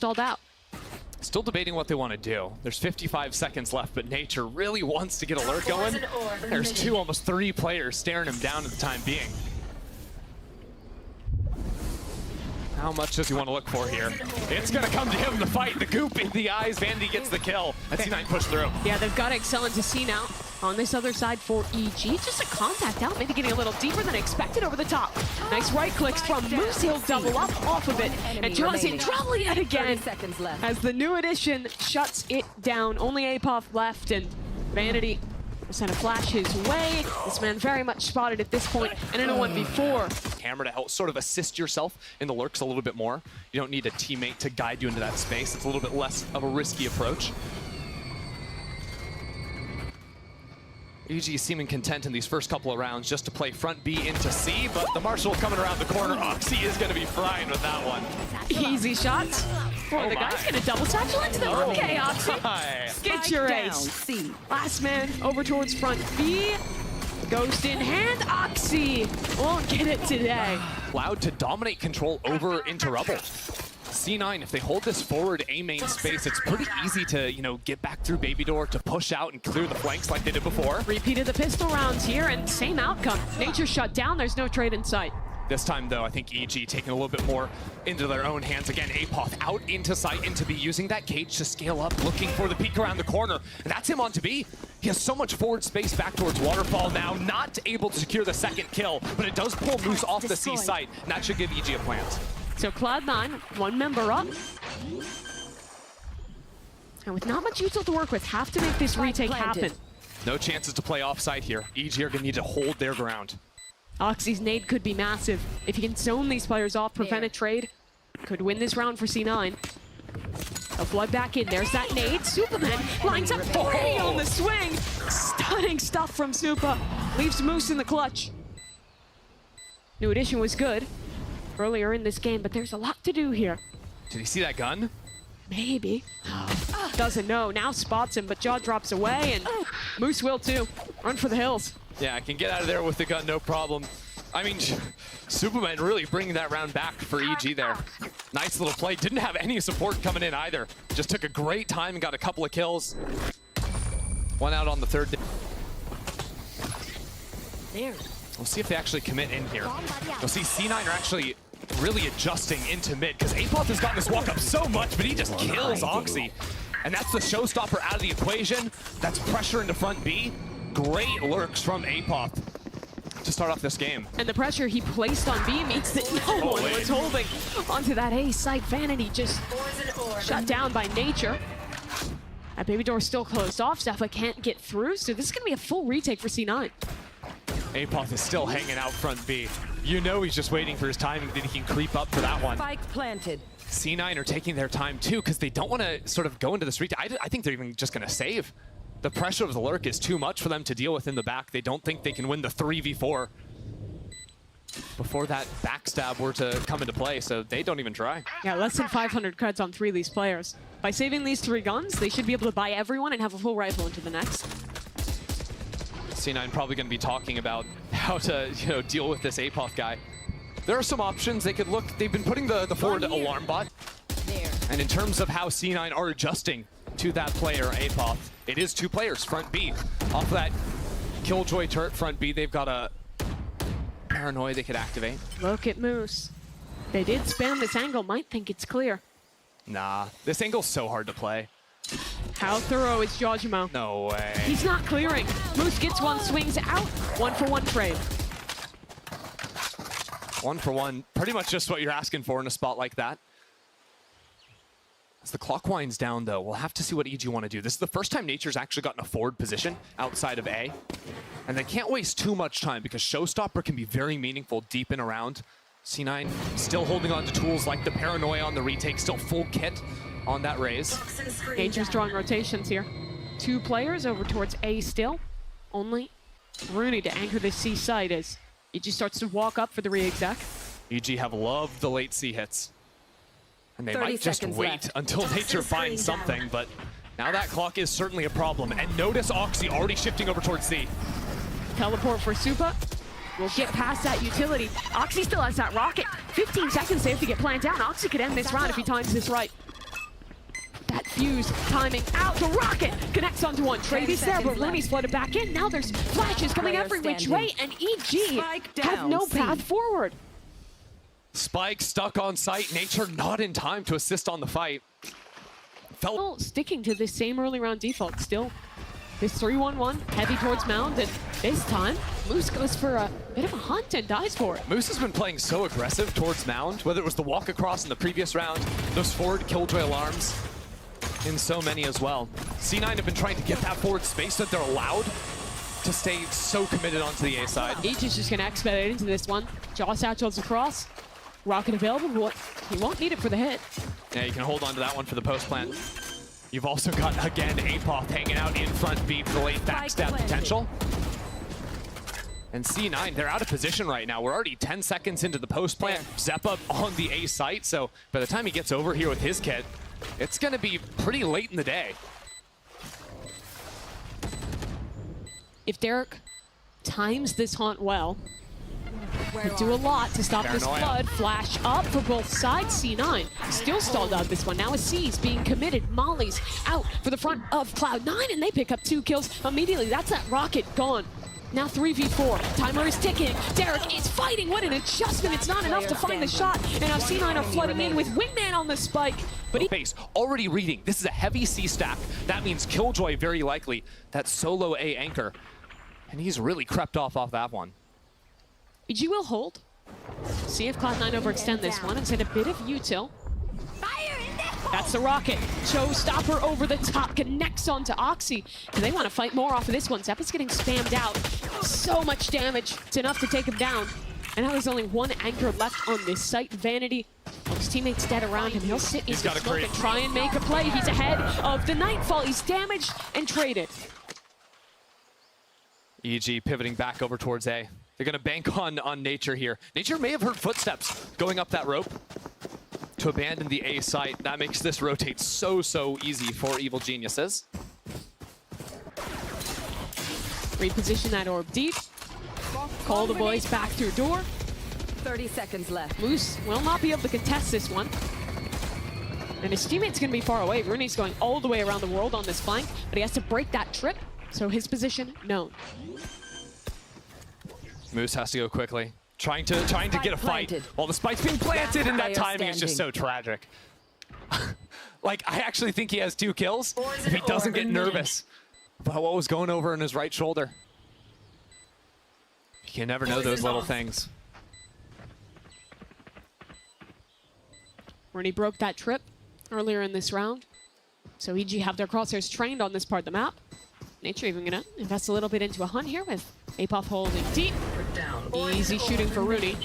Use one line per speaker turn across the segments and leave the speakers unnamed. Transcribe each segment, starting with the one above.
stalled out.
Still debating what they want to do. There's 55 seconds left, but Nature really wants to get alert going. There's two, almost three players staring him down at the time being. How much does he want to look for here? It's going to come to him, the fight, the goop in the eyes. Vandy gets the kill. And C9 pushed through.
Yeah, they've got to excel into C now. On this other side for EG, just a contact out, maybe getting a little deeper than expected over the top. Nice right clicks from Moose. He'll double up off of it. And Jaws in trouble yet again as the new addition shuts it down. Only Apoth left, and Vanity will send a flash his way. This man very much spotted at this point, and in a 1v4.
Camera to help sort of assist yourself in the lurks a little bit more. You don't need a teammate to guide you into that space. It's a little bit less of a risky approach. EG seeming content in these first couple of rounds just to play front B into C, but the Marshal coming around the corner. Oxy is going to be frying with that one.
Easy shots. The guy's going to double satchel into them. Okay, Oxy. Get your ace. Last man over towards front B. Ghost in hand. Oxy won't get it today.
Allowed to dominate control over into Rubble. C9, if they hold this forward A main space, it's pretty easy to, get back through Baby Door to push out and clear the flanks like they did before.
Repeated the pistol rounds here and same outcome. Nature shut down, there's no trade in sight.
This time, though, I think EG taking a little bit more into their own hands. Again, Apoth out into sight, into B, using that cage to scale up, looking for the peek around the corner. And that's him onto B. He has so much forward space back towards Waterfall now, not able to secure the second kill, but it does pull Moose off the C site, and that should give EG a plant.
So Cloud9, one member up. And with not much util to work with, have to make this retake happen.
No chances to play offside here. EG are going to need to hold their ground.
Oxy's nade could be massive. If he can zone these players off, prevent a trade, could win this round for C9. A flood back in. There's that nade. Superman lines up 40 on the swing. Stunning stuff from Supa. Leaves Moose in the clutch. New addition was good earlier in this game, but there's a lot to do here.
Did he see that gun?
Maybe. Doesn't know. Now spots him, but Jaw drops away, and Moose will too. Run for the hills.
Yeah, I can get out of there with the gun, no problem. I mean, Superman really bringing that round back for EG there. Nice little play. Didn't have any support coming in either. Just took a great time and got a couple of kills. One out on the third.
There.
We'll see if they actually commit in here. You'll see C9 are actually really adjusting into mid, because Apoth has gotten this walk up so much, but he just kills Oxy. And that's the showstopper out of the equation. That's pressure into front B. Great lurks from Apoth to start off this game.
And the pressure he placed on B means that no one was holding onto that A site. Vanity just shut down by Nature. That Baby Door still closed off. Zephyr can't get through, so this is going to be a full retake for C9.
Apoth is still hanging out front B. You know he's just waiting for his timing that he can creep up for that one.
Spike planted.
C9 are taking their time too, because they don't want to sort of go into this retake. I think they're even just going to save. The pressure of the lurk is too much for them to deal with in the back. They don't think they can win the 3v4 before that backstab were to come into play, so they don't even try.
Yeah, less than 500 creds on 3 of these players. By saving these 3 guns, they should be able to buy everyone and have a full rifle into the next.
C9 probably going to be talking about how to deal with this Apoth guy. There are some options they could look. They've been putting the forward alarm bot.
There.
And in terms of how C9 are adjusting to that player, Apoth, it is 2 players, front B. Off of that Killjoy turret front B, they've got a Paranoia they could activate.
Look at Moose. They did spam this angle, might think it's clear.
Nah, this angle's so hard to play.
How thorough is Jojimo?
No way.
He's not clearing. Moose gets one, swings out. 1-for-1 trade.
1-for-1, pretty much just what you're asking for in a spot like that. As the clock winds down, though, we'll have to see what EG want to do. This is the first time Nature's actually gotten a forward position outside of A. And they can't waste too much time, because Showstopper can be very meaningful deep and around. C9 still holding on to tools like the Paranoia on the retake, still full kit on that raise.
Nature's drawing rotations here. 2 players over towards A still. Only Rooney to anchor this C site as EG starts to walk up for the re-exec.
EG have loved the late C hits. And they might just wait until Nature finds something, but now that clock is certainly a problem. And notice Oxy already shifting over towards C.
Teleport for Supa. We'll get past that utility. Oxy still has that rocket. 15 seconds safe to get planned down. Oxy could end this round if he times this right. Fuse timing out. The rocket connects onto one. Travis there, but Rooney's flooded back in. Now there's flashes coming every which way, and EG have no path forward.
Spike stuck on site. Nature not in time to assist on the fight.
Still sticking to this same early round default. Still this 3-1-1 heavy towards Mound, and this time Moose goes for a bit of a hunt and dies for it.
Moose has been playing so aggressive towards Mound, whether it was the walk across in the previous round, those forward killjoy alarms in so many as well. C9 have been trying to get that forward space that they're allowed to stay so committed onto the A side.
Each is just going to expedite into this one. Jaw satchels across. Rocket available, but he won't need it for the hit.
Yeah, you can hold on to that one for the post plant. You've also got, again, Apoth hanging out in front B for the late backstab potential. And C9, they're out of position right now. We're already 10 seconds into the post plant. Zeppa on the A site, so by the time he gets over here with his kit, it's going to be pretty late in the day.
If Derek times this haunt well, could do a lot to stop this flood. Flash up for both sides. C9 still stalled out this one. Now a C's being committed. Molly's out for the front of Cloud9, and they pick up 2 kills immediately. That's that rocket gone. Now 3v4. Timer is ticking. Derek is fighting. What an adjustment. It's not enough to find the shot. And now C9 are flooding in with Wingman on the spike. But he
base already reading. This is a heavy C stack. That means Killjoy very likely. That solo A anchor. And he's really crept off that one.
EG will hold. See if Cloud9 overextend this one and send a bit of util. That's the rocket. Showstopper over the top, connects onto Oxy. And they want to fight more off of this one. Zeppa's getting spammed out. So much damage. It's enough to take him down. And now there's only one anchor left on this site. Vanity. His teammates dead around him. He'll sit in the smoke and try and make a play. He's ahead of the Nightfall. He's damaged and traded.
EG pivoting back over towards A. They're going to bank on Nature here. Nature may have heard footsteps going up that rope to abandon the A site. That makes this rotate so easy for Evil Geniuses.
Reposition that orb deep. Call the boys back through door.
30 seconds left.
Moose will not be able to contest this one. And his teammate's going to be far away. Rooney's going all the way around the world on this flank, but he has to break that trip, so his position known.
Moose has to go quickly. Trying to get a fight while the spike's being planted, and that timing is just so tragic. Like, I actually think he has 2 kills if he doesn't get nervous about what was going over in his right shoulder. You can never know those little things.
Rooney broke that trip earlier in this round, so EG have their crosshairs trained on this part of the map. Nature even gonna invest a little bit into a hunt here with Apoth holding deep. Easy shooting for Rooney.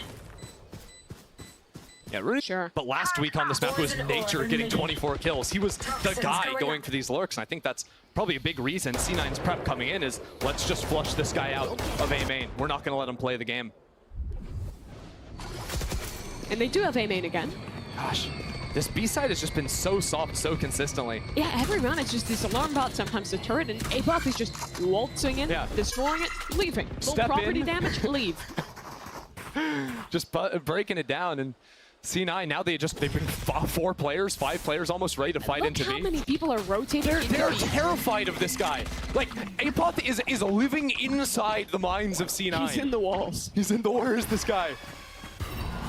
Yeah, Rooney.
Sure.
But last week on this map was Nature getting 24 kills. He was the guy going for these lurks, and I think that's probably a big reason C9's prep coming in is let's just flush this guy out of A main. We're not going to let him play the game.
And they do have A main again.
Gosh. This B side has just been so soft so consistently.
Yeah, every round it's just this alarm bot, sometimes the turret, and Apoth is just waltzing in, destroying it, leaving. Little property damage, leave.
Just breaking it down, and C9 now they've been 4 players, 5 players almost ready to fight into B.
How many people are rotating?
They're terrified of this guy. Like, Apoth is living inside the minds of C9.
He's in the walls.
He's in the, where is this guy?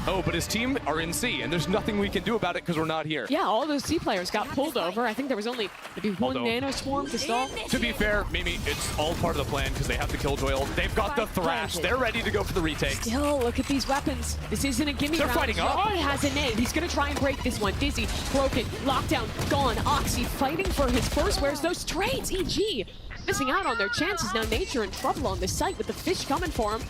Oh, but his team are in C, and there's nothing we can do about it because we're not here.
Yeah, all those C players got pulled over. I think there was only maybe one nano swarm to stall.
To be fair, Mimi, it's all part of the plan because they have the Killjoy ult. They've got the Thrash. They're ready to go for the retake.
Still, look at these weapons. This isn't a gimme round.
They're fighting up.
He has an nade. He's going to try and break this one. Dizzy, broken, lockdown, gone. Oxy fighting for his first. Where's those trades? EG missing out on their chances. Now Nature in trouble on this site with the fish coming for him.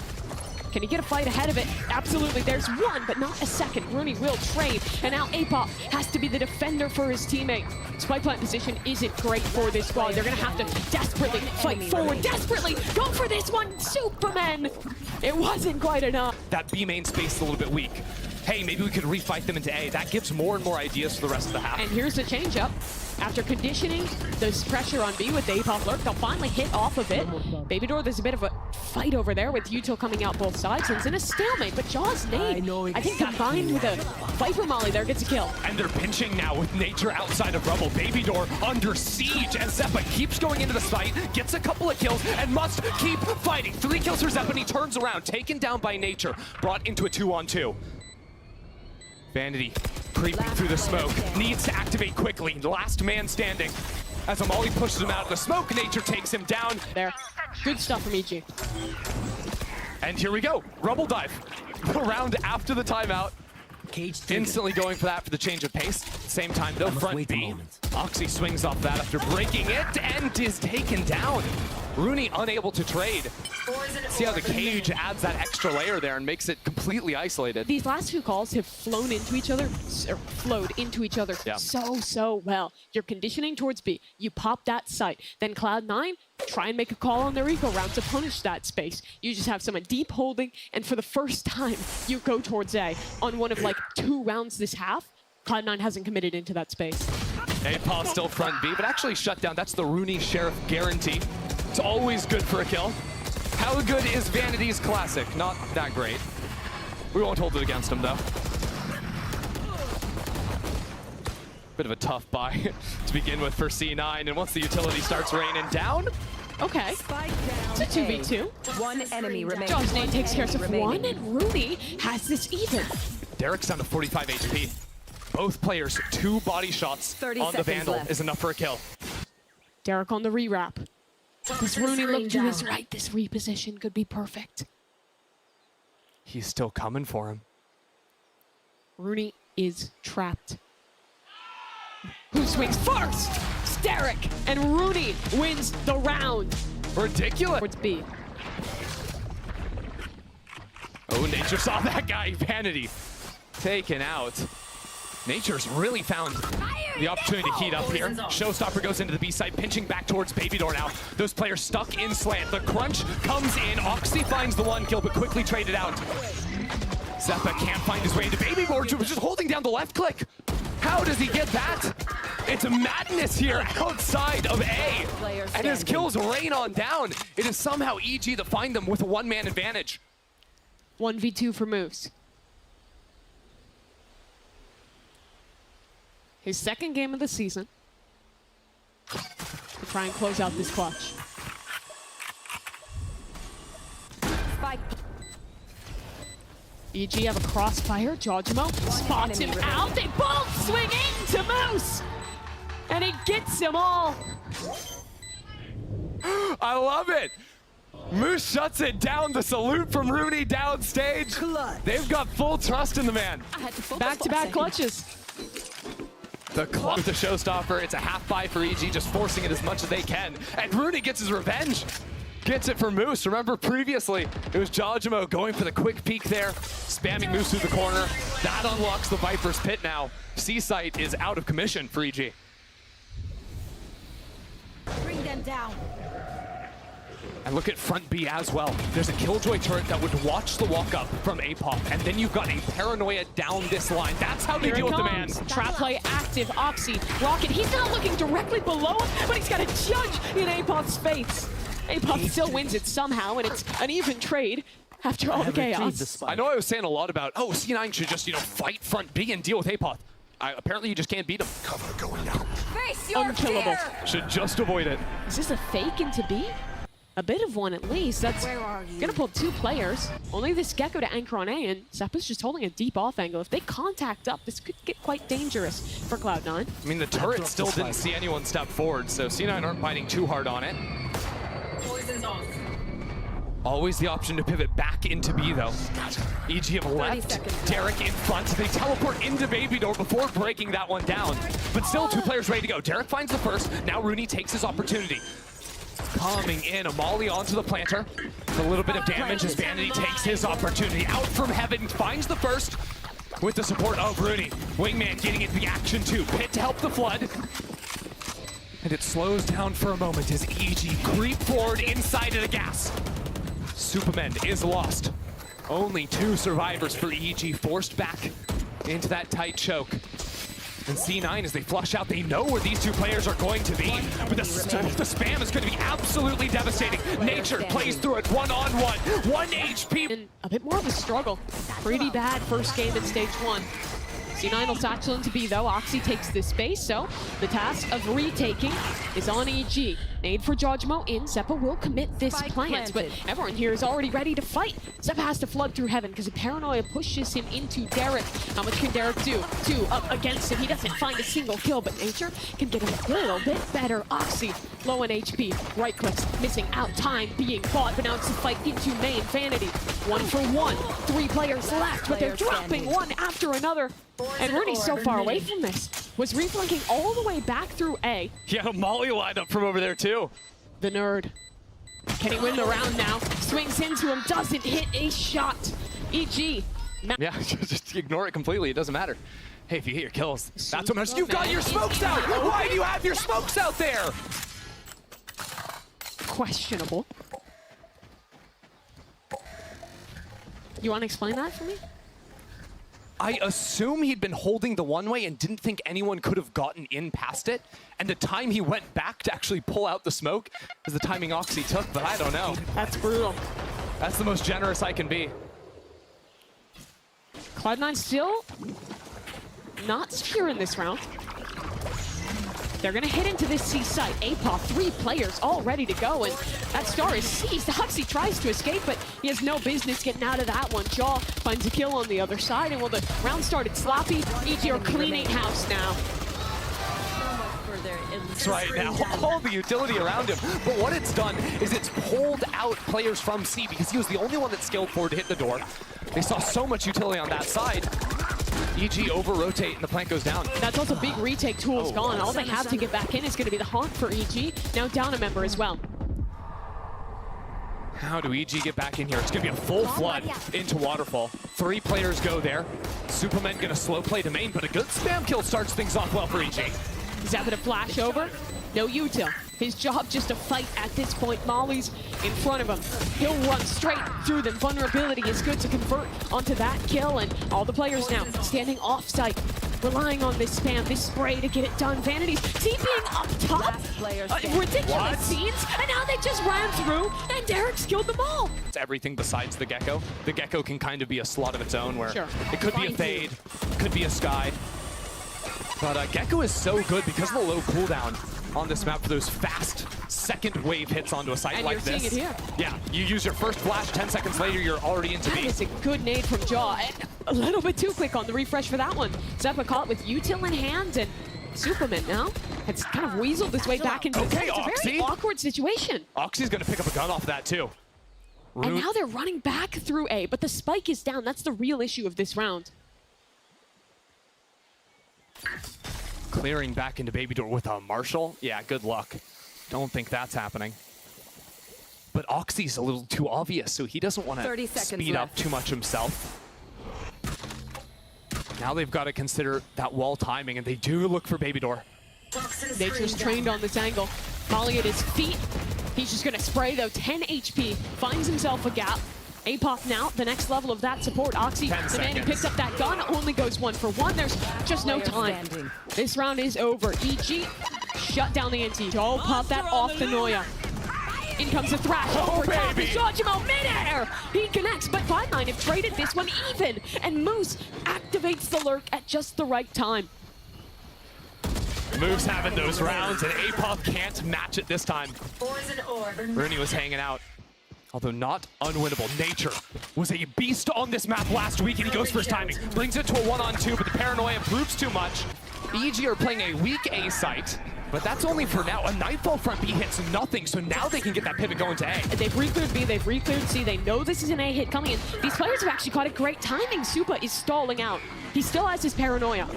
Can he get a fight ahead of it? Absolutely. There's one, but not a second. Rooney will trade, and now Apoth has to be the defender for his teammate. Spike plant position isn't great for this squad. They're going to have to desperately fight forward. Desperately go for this one. Superman. It wasn't quite enough.
That B main space is a little bit weak. Hey, maybe we could refight them into A. That gives more and more ideas for the rest of the half.
And here's the change-up. After conditioning this pressure on B with the Apoth lurk, they'll finally hit off of it. Baby Door, there's a bit of a fight over there with Util coming out both sides, and it's in a stalemate, but Jaw's nade, I think combined with a Viper Molly there, gets a kill.
And they're pinching now with Nature outside of Rubble. Baby Door under siege, and Zeppa keeps going into the site, gets a couple of kills, and must keep fighting. 3 kills for Zeppa, and he turns around, taken down by Nature, brought into a 2-on-2. Vanity creeping through the smoke, needs to activate quickly. Last man standing. As Amali pushes him out of the smoke, Nature takes him down.
There. Good stuff from EG.
And here we go, Rubble dive. The round after the timeout. Instantly going for that for the change of pace. Same time though, front B. Oxy swings off that after breaking it and is taken down. Rooney unable to trade. See how the cage adds that extra layer there and makes it completely isolated.
These last 2 calls have flowed into each other so well. You're conditioning towards B. You pop that site. Then Cloud9, try and make a call on their eco round to punish that space. You just have someone deep holding, and for the first time, you go towards A. On one of like 2 rounds this half, Cloud9 hasn't committed into that space.
APAW still front B, but actually shut down. That's the Rooney Sheriff guarantee. It's always good for a kill. How good is Vanity's classic? Not that great. We won't hold it against him though. Bit of a tough buy to begin with for C9, and once the utility starts raining down,
okay. It's a 2v2.
One enemy remaining.
Jaw's nade takes care of 1, and Rooney has this even.
Derek's down to 45 HP. Both players, 2 body shots
30
on the
seconds
Vandal
left.
is enough for a kill.
Derek on the rewrap. Does Rooney look to his right? This reposition could be perfect.
He's still coming for him.
Rooney is trapped. Who swings first? It's Derek, and Rooney wins the round.
Ridiculous.
Towards B.
Oh, Nature saw that guy. Vanity taken out. Nature's really found the opportunity to heat up here. Showstopper goes into the B side, pinching back towards Baby Door now. Those players stuck in slant. The crunch comes in. Oxy finds the 1 kill, but quickly traded out. Zeppa can't find his way into Baby Door, was just holding down the left click. How does he get that? It's a madness here outside of A. And his kills rain on down. It is somehow EG that find them with a 1-man advantage.
1v2 for Moose. His 2nd game of the season. To try and close out this clutch.
Spike.
EG have a crossfire. Jawjimo spots him out. They both swing into Moose. And he gets them all.
I love it. Moose shuts it down. The salute from Rooney downstage. They've got full trust in the man.
Back-to-back clutches.
The club with the showstopper. It's a half buy for EG, just forcing it as much as they can. And Rooney gets his revenge. Gets it for Moose. Remember previously, it was Jawjimo going for the quick peek there, spamming Moose through the corner. That unlocks the Viper's pit now. C-Site is out of commission for EG.
Bring them down.
And look at front B as well. There's a Killjoy turret that would watch the walk up from APOP, and then you've got a paranoia down this line. That's how they deal with the man.
Trap play active. Oxy, Rocket. He's not looking directly below him, but he's got a judge in APOP's face. APOP still wins it somehow, and it's an even trade after all the chaos.
I know I was saying a lot about, oh, C9 should just, fight front B and deal with APOP. Apparently you just can't beat him.
Cover going out.
Face your
Unkillable.
fear.
Should just avoid it.
Is this a fake into B? A bit of one at least. That's gonna pull 2 players. Only this Gecko to anchor on A, and Zeppa's just holding a deep off angle. If they contact up, this could get quite dangerous for Cloud9.
I mean, the turret still didn't see anyone step forward, so C9 aren't fighting too hard on it.
Poison's off.
Always the option to pivot back into B, though. EG have left. Derek in front. They teleport into Baby Door before breaking that one down. But still 2 players ready to go. Derek finds the first. Now Rooney takes his opportunity. Coming in, Amali onto the planter. A little bit of damage as Vanity takes his opportunity. Out from heaven, finds the first with the support of Rooney. Wingman getting into the action too. Pit to help the flood. And it slows down for a moment as EG creep forward inside of the gas. Superman is lost. Only 2 survivors for EG, forced back into that tight choke. And C9, as they flush out, they know where these two players are going to be. But the spam is going to be absolutely devastating. Nature plays through it one-on-one. 1 HP.
And a bit more of a struggle. Pretty bad first game in stage 1. C9 will satchel into B though. Oxy takes this space, so the task of retaking is on EG. Nade for Jojimo in. Zeppa will commit this plant, but everyone here is already ready to fight. Zeppa has to flood through heaven because the paranoia pushes him into Derek. How much can Derek do? 2 up against him. He doesn't find a single kill, but Nature can get a little bit better. Oxy, low on HP. Right clicks, missing out. Time being fought, but now it's the fight into main. Vanity, 1 for 1. 3 players left, but they're dropping one after another. And Rooney's so far away from this. Was reflanking all the way back through A.
He had a molly lined up from over there too.
The nerd. Can he win the round now? Swings into him, doesn't hit a shot. EG.
Yeah, just ignore it completely. It doesn't matter. Hey, if you hit your kills, that's what matters. You've got your smokes out! Why do you have your smokes out there?
Questionable. You want to explain that for me?
I assume he'd been holding the one-way and didn't think anyone could have gotten in past it. And the time he went back to actually pull out the smoke is the timing Oxy took, but I don't know.
That's brutal.
That's the most generous I can be.
Cloud9 still not secure in this round. They're gonna hit into this C site. APOP, 3 players all ready to go, and that star is seized. Oxy tries to escape, but he has no business getting out of that one. Jaw finds a kill on the other side, and well, the round started sloppy. EG are cleaning house now.
That's right now, all the utility around him. But what it's done is it's pulled out players from C because he was the only one that scaled forward to hit the door. They saw so much utility on that side. EG over-rotate and the plant goes down.
That's also big retake tools gone. All they have to get back in is going to be the haunt for EG. Now down a member as well.
How do EG get back in here? It's going to be a full flood into Waterfall. 3 players go there. Superman going to slow play to main, but a good spam kill starts things off well for EG.
Zeppa to flash over. No util. His job just to fight at this point. Molly's in front of him. He'll run straight through them. Vulnerability is good to convert onto that kill, and all the players now standing off-site, relying on this spam, this spray to get it done. Vanity's TPing up top. Ridiculous scenes, and now they just ran through, and Derek's killed them all.
It's everything besides the Gecko. The Gecko can kind of be a slot of its own where it could be a fade, could be a sky. But Gecko is so good because of the low cooldown on this map for those fast second wave hits onto a site
and
like
you're
this.
Seeing it here.
Yeah, you use your first flash, 10 seconds later, you're already into B.
That is a good nade from Jaw, and a little bit too quick on the refresh for that one. Zeppa caught with util in hand, and Superman now has kind of weaseled his way back into the It's a very awkward situation.
Oxy's gonna pick up a gun off of that too.
And now they're running back through A, but the spike is down. That's the real issue of this round.
Clearing back into Baby Door with a Marshall. Yeah, good luck. Don't think that's happening. But Oxy's a little too obvious, so he doesn't want to speed up too much himself. Now they've got to consider that wall timing, and they do look for Baby Door.
Nature's trained on this angle. Molly at his feet. He's just going to spray, though. 10 HP. Finds himself a gap. APOP now, the next level of that support. Oxy, the man who picked up that gun, only goes 1 for 1. There's just no time. This round is over. EG shut down the NT. Oh, pop that off the Noya. In comes the Thrash over top. Jojimo midair! He connects, but Cloud9 have traded this one even. And Moose activates the lurk at just the right time.
Moose having those rounds, and APOP can't match it this time. Rooney was hanging out. Although not unwinnable. Nature was a beast on this map last week, and he goes for his timing. Brings it to a 1-on-2, but the paranoia proves too much. EG are playing a weak A site, but that's only for now. A Nightfall front B hits nothing, so now they can get that pivot going to A.
They've re-cleared B, they've re-cleared C. They know this is an A hit coming in. These players have actually caught it great timing. Supa is stalling out. He still has his paranoia.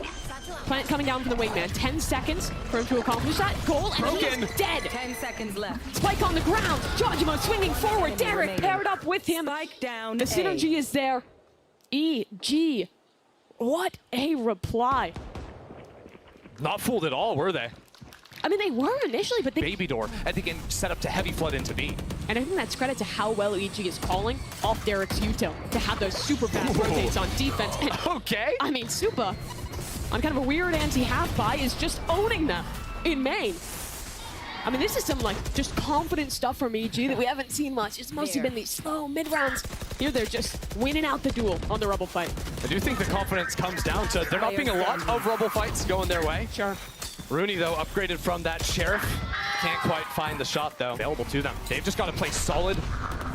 Plant coming down from the wingman. 10 seconds for him to accomplish that goal, and he is dead.
10 seconds left.
Spike on the ground. Jojimo swinging forward. Derek paired up with him.
Spike down.
The synergy is there. EG. What a reply.
Not fooled at all, were they?
I mean, they were initially, but they...
Baby Door, I think, set up to heavy flood into B.
And I think that's credit to how well EG is calling off Derek's util to have those super fast rotates on defense. And,
okay.
I mean, Supa on kind of a weird anti-half buy is just owning them in main. I mean, this is some like just confident stuff from EG that we haven't seen much. It's mostly been these slow mid rounds. Here they're just winning out the duel on the Rubble fight.
I do think the confidence comes down to there not being a lot of Rubble fights going their way.
Sure.
Rooney, though, upgraded from that Sheriff. Can't quite find the shot, though, available to them. They've just got to play solid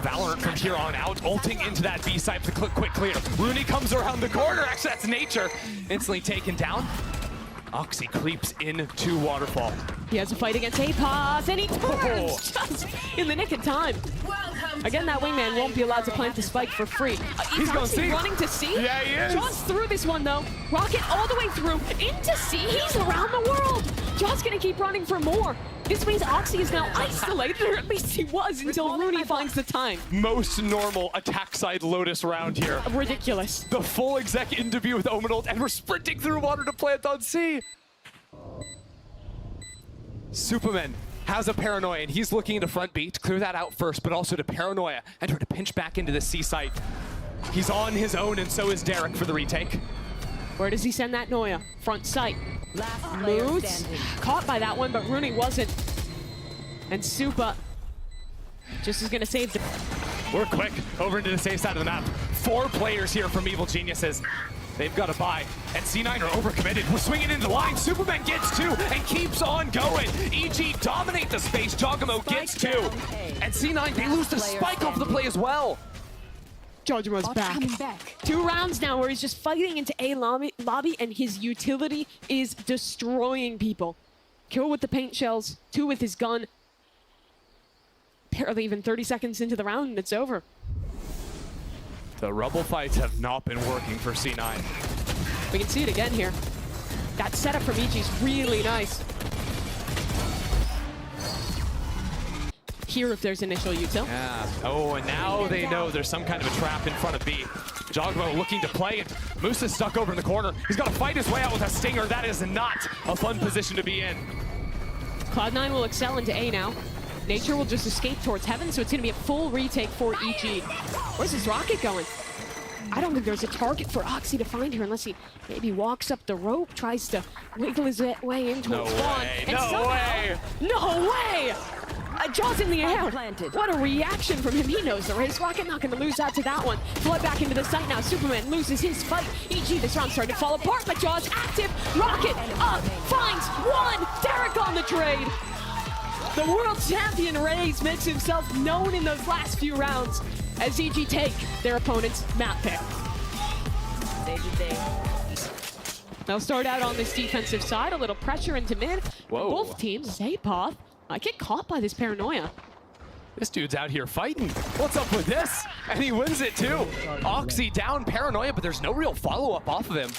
Valorant from here on out, ulting into that B site for the quick clear. Rooney comes around the corner. Actually, that's Nature. Instantly taken down. Oxy creeps into Waterfall.
He has a fight against APOS, and he turns just in the nick of time. Again, that wingman won't be allowed to plant the spike for free.
He's going C.
Running to C.
Yeah, he is.
Jaws through this one, though. Rocket all the way through into C. He's around the world. Jaws gonna keep running for more. This means Oxy is now isolated, or at least he was until Rooney finds the time.
Most normal attack side Lotus round here.
Ridiculous.
The full exec interview with Omen ult, and we're sprinting through water to plant on C. Superman has a Paranoia, and he's looking into front B to clear that out first, but also to Paranoia and try to pinch back into the C site. He's on his own, and so is Derek for the retake.
Where does he send that Noya? Front sight. Moves. Caught by that one, but Rooney wasn't. And Supa just is gonna save the...
We're quick over into the safe side of the map. 4 players here from Evil Geniuses. They've got to buy, and C9 are overcommitted. We're swinging into the line. Superman gets 2 and keeps on going. EG dominate the space. Jogamo gets 2. And C9, they lose the spike off the play as well.
Jogamo's back. 2 rounds now where he's just fighting into A lobby, and his utility is destroying people. Kill with the paint shells, 2 with his gun. Barely even 30 seconds into the round and it's over.
The Rubble fights have not been working for C9.
We can see it again here. That setup from EG is really nice. Here if there's initial util.
Yeah. Oh, and now they know there's some kind of a trap in front of B. Jogamo looking to play, and Moose is stuck over in the corner. He's got to fight his way out with a stinger. That is not a fun position to be in.
Cloud9 will excel into A now. Nature will just escape towards heaven, so it's going to be a full retake for EG. Where's his rocket going? I don't think there's a target for Oxy to find here unless he maybe walks up the rope, tries to wiggle his way into a spawn. No way! Jaws in the air. What a reaction from him. He knows the race. Rocket not going to lose out to that one. Flood back into the site now. Superman loses his fight. EG, this round starting to fall apart, but Jaws active. Rocket up, finds 1. Derek on the trade. The world champion Raze makes himself known in those last few rounds as EG take their opponent's map pick. They'll start out on this defensive side, a little pressure into mid.
Whoa.
Both teams, Zapoth, I get caught by this Paranoia.
This dude's out here fighting. What's up with this? And he wins it too. Oxy down, Paranoia, but there's no real follow-up off of him.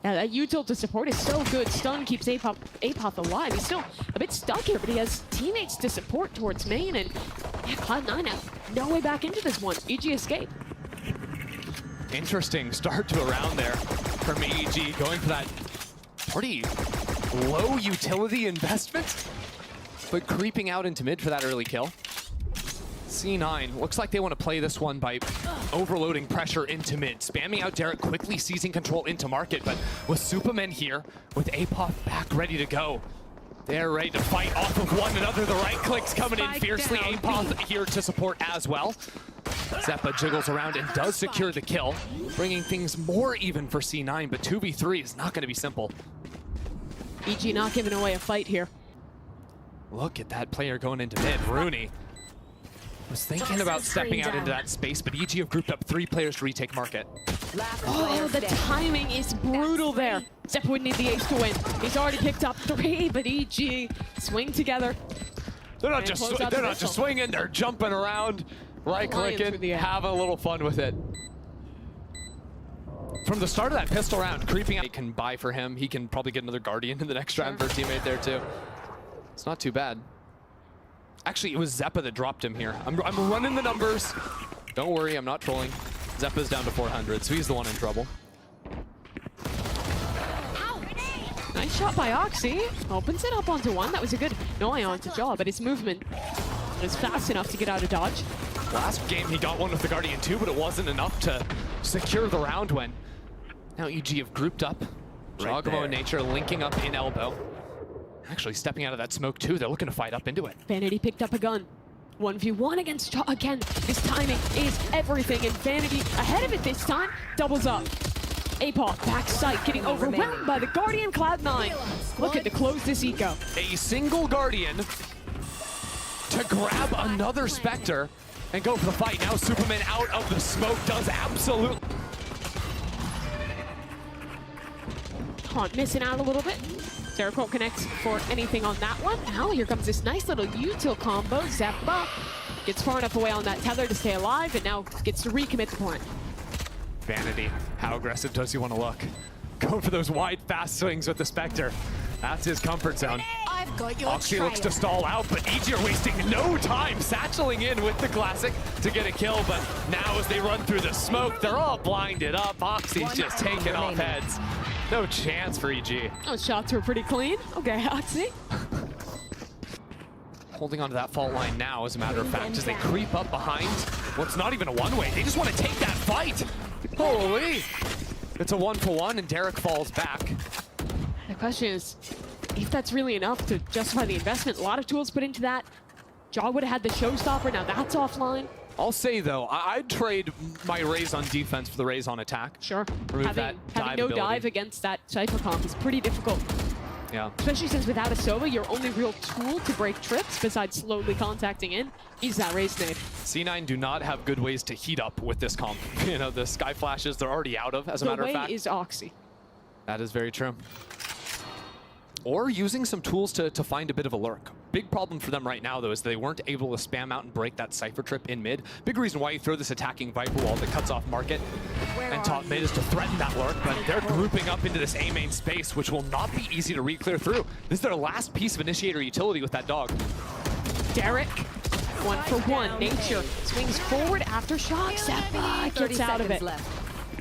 Yeah, that util to support is so good. Stun keeps Apoth alive. He's still a bit stuck here, but he has teammates to support towards main, and yeah, Cloud9 have no way back into this one. EG escape.
Interesting start to a round there from EG, going for that pretty low utility investment, but creeping out into mid for that early kill. C9 looks like they want to play this one by overloading pressure into mid, spamming out Derek, quickly seizing control into market, but with Superman here, with Apoth back ready to go, they're ready to fight off of one another. The right clicks coming in fiercely. Apoth here to support as well. Zeppa jiggles around and does secure the kill, bringing things more even for C9, but 2v3 is not going to be simple.
EG not giving away a fight here.
Look at that player going into mid, Rooney. Was thinking about stepping out into that space, but EG have grouped up 3 players to retake market.
Oh, the timing is brutal there. Zeppa would need the ace to win. He's already picked up 3, but EG swing together.
They're not just swinging, they're jumping around, right-clicking, having a little fun with it. From the start of that pistol round, creeping out, he can buy for him. He can probably get another Guardian in the next round for a teammate there too. It's not too bad. Actually, it was Zeppa that dropped him here. I'm running the numbers. Don't worry, I'm not trolling. Zeppa's down to 400, so he's the one in trouble.
Nice shot by Oxy. Opens it up onto 1. That was a good no-eye onto Jaw, but his movement is fast enough to get out of dodge.
Last game, he got one with the Guardian too, but it wasn't enough to secure the round win. Now EG have grouped up Jogamo and Nature linking up in elbow. Actually stepping out of that smoke too. They're looking to fight up into it.
Vanity picked up a gun. 1v1 against Jaw again. This timing is everything, and Vanity ahead of it this time. Doubles up. Apoth back sight, getting overwhelmed by the Guardian Cloud9. Looking to close this eco.
A single Guardian to grab another Spectre and go for the fight. Now Superman out of the smoke does absolutely.
Haunt missing out a little bit. Zeracol connects for anything on that one. Now here comes this nice little util combo. Zeppa gets far enough away on that tether to stay alive, and now gets to recommit the point.
Vanity, how aggressive does he want to look? Going for those wide, fast swings with the Spectre. That's his comfort zone.
I've got your
Oxy
trail.
looks to stall out, but EG are wasting no time satcheling in with the classic to get a kill. But now as they run through the smoke, they're all blinded up. Oxy's just taking off heads. No chance for EG.
Those shots were pretty clean. Okay, Oxy.
Holding onto that fault line now, as a matter of fact, as they creep up behind what's not even a one-way. They just want to take that fight. Holy. It's a 1-for-1, and Derek falls back.
The question is, if that's really enough to justify the investment. A lot of tools put into that. Jaw would have had the showstopper, now that's offline.
I'll say, though, I'd trade my Raze on defense for the Raze on attack.
Sure.
Remove that
having
dive
no
ability.
dive against that Cypher comp is pretty difficult.
Yeah.
Especially since without a Sova, your only real tool to break trips, besides slowly contacting in, is that Raze nade.
C9 do not have good ways to heat up with this comp. You know, the Sky Flashes, they're already out of, as a matter of fact.
The way is Oxy.
That is very true. Or using some tools to find a bit of a lurk. Big problem for them right now, though, is they weren't able to spam out and break that Cypher trip in mid. Big reason why you throw this attacking Viper wall that cuts off market and top mid is to threaten that lurk, but they're grouping up into this A main space, which will not be easy to re-clear through. This is their last piece of initiator utility with that dog.
Derek, 1-for-1. Nature swings forward after shock. Zeppa gets out of it.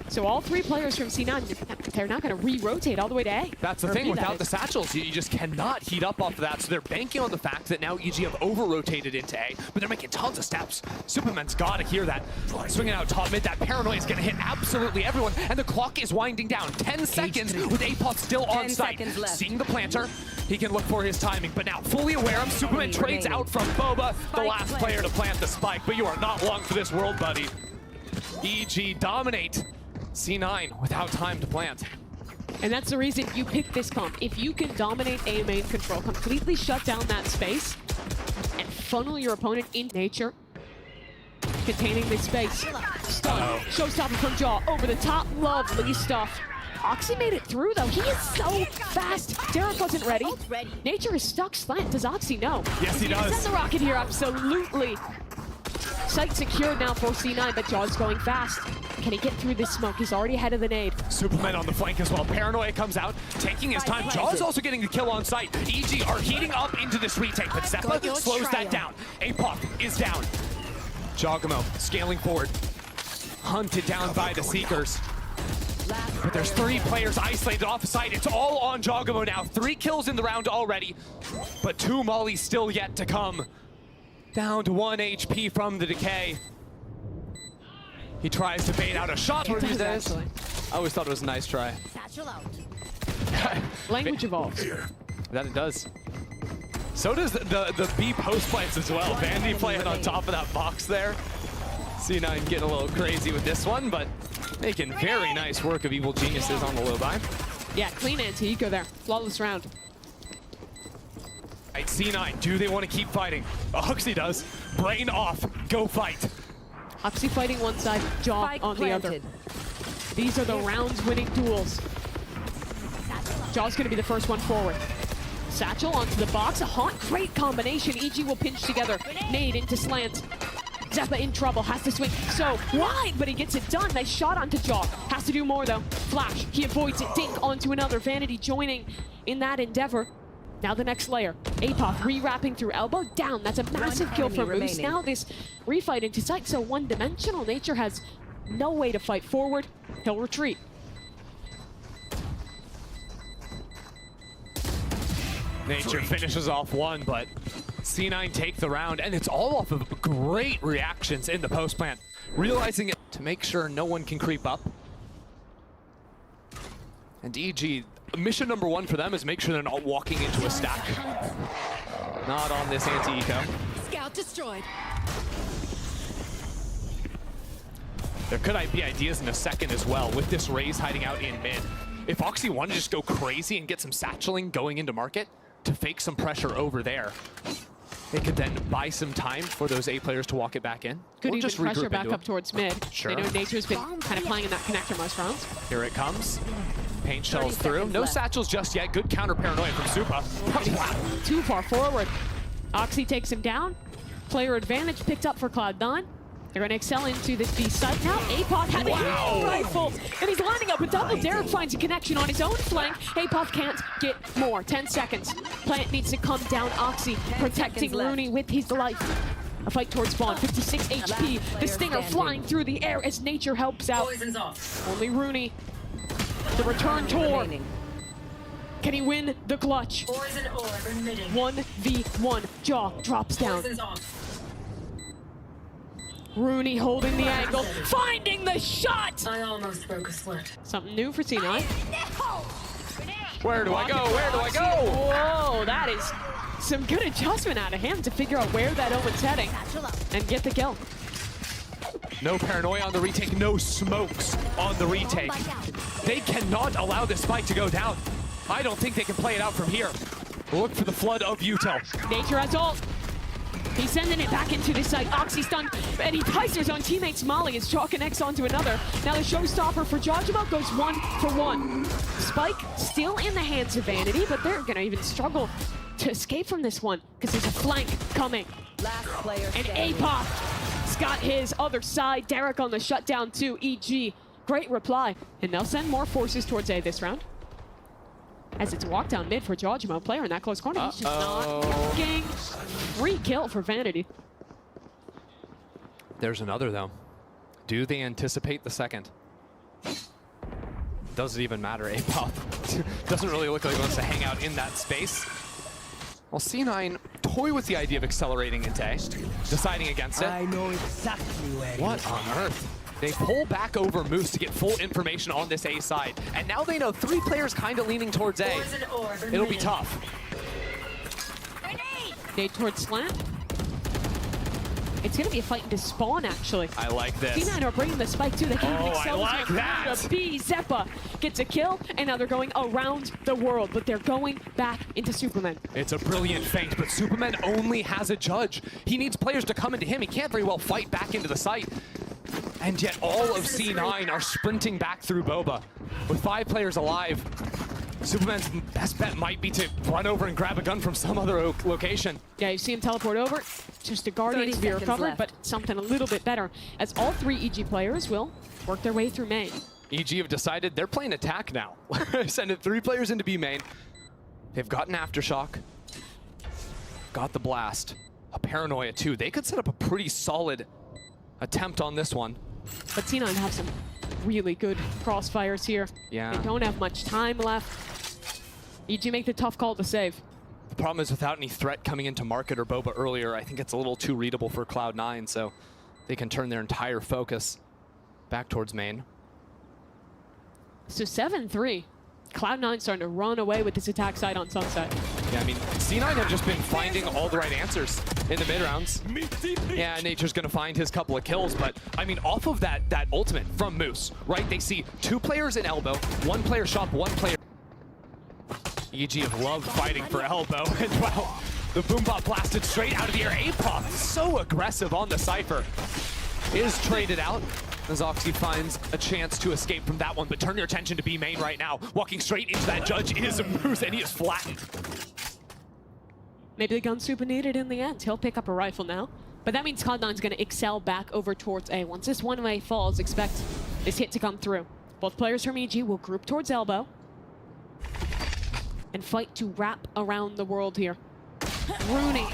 So all three players from C9, they're not going to re-rotate all the way to A.
That's the thing, without the satchels, you just cannot heat up off of that. So they're banking on the fact that now EG have over-rotated into A, but they're making tons of steps. Superman's got to hear that. Swinging out top mid, that paranoia is going to hit absolutely everyone, and the clock is winding down. 10 seconds with Apoth still on site. Seeing the planter, he can look for his timing, but now fully aware of Superman trades out from Boba, the last player to plant the spike, but you are not long for this world, buddy. EG dominate C9 without time to plant.
And that's the reason you picked this comp. If you can dominate A main control, completely shut down that space, and funnel your opponent in nature, containing this space. Stun, showstopper from Jaw, over the top, lovely stuff. Oxy made it through, though. He is so fast. Derek wasn't ready. Nature is stuck slant. Does Oxy know?
Yes, he does.
Send the rocket here, absolutely. Site secured now for C9, but Jaw's going fast. Can he get through this smoke? He's already ahead of the nade.
Superman on the flank as well. Paranoia comes out, taking his time. Jaw's also getting the kill on site. EG are heating up into this retake, but Zeppa slows that down. Apoth is down. Jogamo scaling forward. Hunted down by the Seekers. But there's 3 players isolated off site. It's all on Jogamo now. 3 kills in the round already, but 2 mollies still yet to come. Down to 1 HP from the decay. He tries to bait out a shot.
He does, actually.
I always thought it was a nice try.
Satchel out.
Language evolves.
That it does. So does the B post plants as well. Vandy playing on top of that box there. C9 getting a little crazy with this one, but making very nice work of Evil Geniuses on the low buy.
Yeah, clean anti-eco there. Flawless round.
Right, C9, do they want to keep fighting? Oxy does. Brain off. Go fight.
Oxy fighting one side, Jaw
Spike
on
planted.
the other. These are the rounds winning duels. Jaw's going to be the first one forward. Satchel onto the box. A haunt, great combination. EG will pinch together. Nade into slant. Zeppa in trouble, has to swing so wide, but he gets it done. Nice shot onto Jaw. Has to do more though. Flash, he avoids it. Dink onto another. Vanity joining in that endeavor. Now the next layer. Apoth re-wrapping through elbow. Down. That's a massive kill from Moose. Now this refight into sight. So one-dimensional. Nature has no way to fight forward. He'll retreat.
Nature finishes off one, but C9 take the round, and it's all off of great reactions in the post plant. Realizing it to make sure no one can creep up. And EG, mission number one for them is make sure they're not walking into a stack. Not on this anti-eco.
Scout destroyed.
There could be ideas in a second as well with this Raze hiding out in mid. If Oxy wanted to just go crazy and get some satcheling going into market to fake some pressure over there, they could then buy some time for those A players to walk it back in.
Could
or
even
just
pressure
regroup
back
into
up
it.
towards mid.
Sure.
They know Nature's been kind of playing in that connector most rounds.
Here it comes. Paint shells
30
through.
seconds
No
left.
satchels just yet. Good counter paranoia from Supa. Wow.
Too far forward. Oxy takes him down. Player advantage picked up for Cloud9. They're going to excel into this B site now. Apoth had a huge rifle, and he's lining up a double. Derek finds a connection on his own flank. Apoth can't get more. 10 seconds. Plant needs to come down. Oxy protecting
seconds left.
Rooney with his life. A fight towards spawn. 56 HP. The
player
Stinger
standing.
flying through the air as Nature helps out.
Poison's off.
Only Rooney. The return tour.
Remaining.
Can he win the clutch?
Poison orb emitting.
1v1. Jaw drops down.
Poison's off.
Rooney holding the angle, finding the shot!
I almost broke a sweat.
Something new for T9.
Where do I go? Where do I go?
Whoa, that is some good adjustment out of him to figure out where that Omen's heading and get the kill.
No paranoia on the retake. No smokes on the retake. They cannot allow this fight to go down. I don't think they can play it out from here. Look for the flood of util.
Nature has ult. He's sending it back into the site. Oxy stunned, and he ties his own teammate's Molly as Jaw connects onto another. Now the showstopper for Jawjamo goes 1 for 1. Spike still in the hands of Vanity, but they're gonna even struggle to escape from this one because there's a flank coming.
Last player
And
standing.
Apoth got his other side. Derek on the shutdown too. EG, great reply. And they'll send more forces towards A this round. As it's walk down mid for Jawjamo, player in that close corner. He's just not working. Free kill for Vanity.
There's another though. Do they anticipate the second? Doesn't even matter. Apoth doesn't really look like he wants to hang out in that space. Well, C9 toy with the idea of accelerating into A, deciding against it.
I know exactly where
What on earth? They pull back over Moose to get full information on this A side. And now they know 3 players kind of leaning towards A.
Poison orb
It'll be
emitting.
tough.
Nade towards slant. It's going to be a fight into spawn, actually.
I like this.
C9 are bringing the spike too. They can't
Oh,
even
I
excel
like that.
to B. Zeppa gets a kill, and now they're going around the world, but they're going back into Superman.
It's a brilliant feint, but Superman only has a judge. He needs players to come into him. He can't very well fight back into the site. And yet all of C9 are sprinting back through Boba. With 5 players alive, Superman's best bet might be to run over and grab a gun from some other location.
Yeah, you see him teleport over. Just a Guardian to
30
be
seconds
recovered,
left.
but something a little bit better, as all 3 EG players will work their way through main.
EG have decided they're playing attack now. Sending 3 players into B main. They've got an Aftershock. Got the blast. A Paranoia too. They could set up a pretty solid attempt on this one.
But T9 have some really good crossfires here.
Yeah.
They don't have much time left. EG make the tough call to save.
The problem is without any threat coming into market or Boba earlier, I think it's a little too readable for Cloud9, so they can turn their entire focus back towards main.
So 7-3. Cloud9 starting to run away with this attack side on Sunset.
Yeah, I mean, C9 have just been finding all the right answers in the mid rounds. Yeah, Nature's gonna find his couple of kills, but I mean, off of that ultimate from Moose, right? They see 2 players in elbow, 1 player shop, 1 player. EG have loved fighting for elbow, and wow, the boom bot blasted straight out of the air. Apoth, so aggressive on the Cypher, is traded out. As Oxy finds a chance to escape from that one, but turn your attention to B main right now. Walking straight into that judge is Moose, and he is flattened.
Maybe the gun super needed in the end. He'll pick up a rifle now. But that means Cloud9's going to excel back over towards A. Once this one-way falls, expect this hit to come through. Both players from EG will group towards elbow and fight to wrap around the world here. Rooney,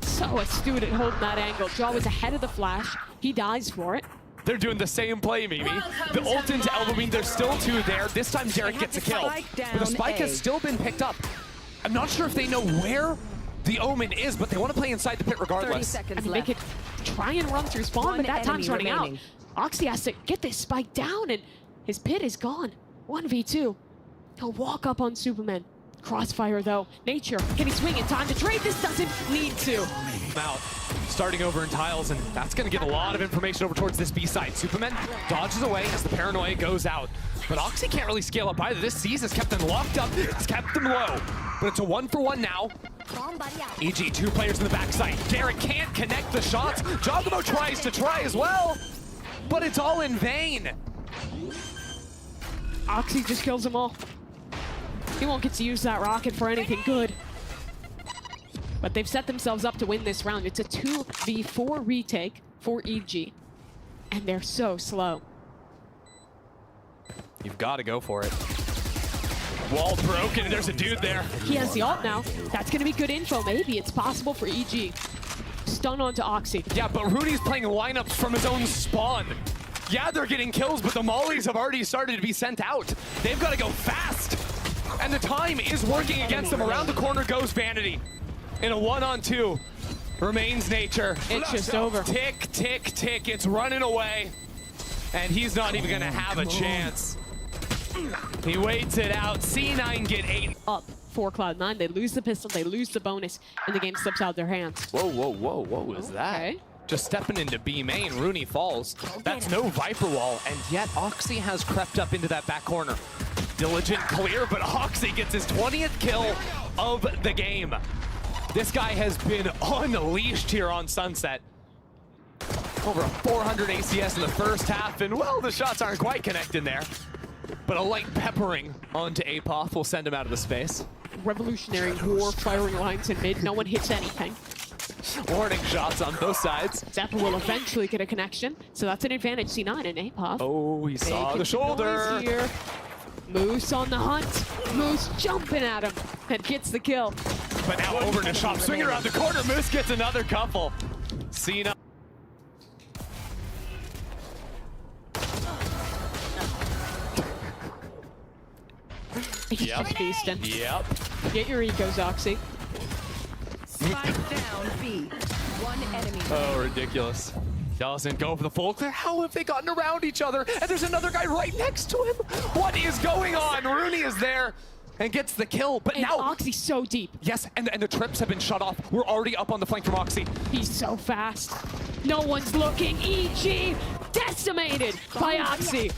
so astute at holding that angle. Jaw was ahead of the flash. He dies for it.
They're doing the same play, Mimi. The ult into elbow, I mean, there's still 2 there. This time Derek gets a kill. But the spike has still been picked up. I'm not sure if they know where the Omen is, but they want to play inside the pit
30
regardless.
seconds
I mean,
left.
they could try and run through spawn,
One
but that time's
enemy
running
remaining.
out. Oxy has to get this spike down, and his pit is gone. 1v2. He'll walk up on Superman. Crossfire though. Nature, can he swing in time to trade? This doesn't need to.
Out, starting over in tiles, and that's going to get a lot of information over towards this B side. Superman dodges away as the paranoia goes out. But Oxy can't really scale up either. This C's has kept them locked up. It's kept them low. But it's a 1-for-1 now. EG, 2 players in the backside. Garrett can't connect the shots. Jogamo tries to try as well, but it's all in vain.
Oxy just kills them all. He won't get to use that rocket for anything good. But they've set themselves up to win this round. It's a 2v4 retake for EG. And they're so slow.
You've got to go for it. Wall broken, and there's a dude there.
He has the ult now. That's going to be good info. Maybe it's possible for EG. Stun onto Oxy.
Yeah, but Rooney's playing lineups from his own spawn. Yeah, they're getting kills, but the mollies have already started to be sent out. They've got to go fast. And the time is working against them. Around the corner goes Vanity. In a 1-on-2, remains Nature.
It's just over.
Tick, tick, tick. It's running away. And he's not even going to have a chance. He waits it out. C9 get 8.
Up for Cloud9. They lose the pistol, they lose the bonus, and the game slips out of their hands.
Whoa, whoa, whoa, what was that? Just stepping into B main, Rooney falls. That's no Viper wall, and yet Oxy has crept up into that back corner. Diligent clear, but Oxy gets his 20th kill of the game. This guy has been unleashed here on Sunset. Over a 400 ACS in the first half, and well, the shots aren't quite connecting there. But a light peppering onto Apoth will send him out of the space.
Revolutionary war firing lines in mid. No one hits anything.
Warning shots on both sides.
Zappa will eventually get a connection, so that's an advantage. C9 and Apoth.
Oh, he saw the
Making
shoulder.
noise here. Moose on the hunt. Moose jumping at him and gets the kill.
But now over to Shop, swing around the corner. Moose gets another couple. Cena.
He's just feasting.
Yep.
Get your egos, Oxy.
Spike down B. One enemy.
Oh, ridiculous. Doesn't go for the full clear. How have they gotten around each other? And there's another guy right next to him. What is going on? Rooney is there and gets the kill. But
And
now,
Oxy's so deep.
yes, and the trips have been shut off. We're already up on the flank from Oxy.
He's so fast. No one's looking. EG decimated by Oxy.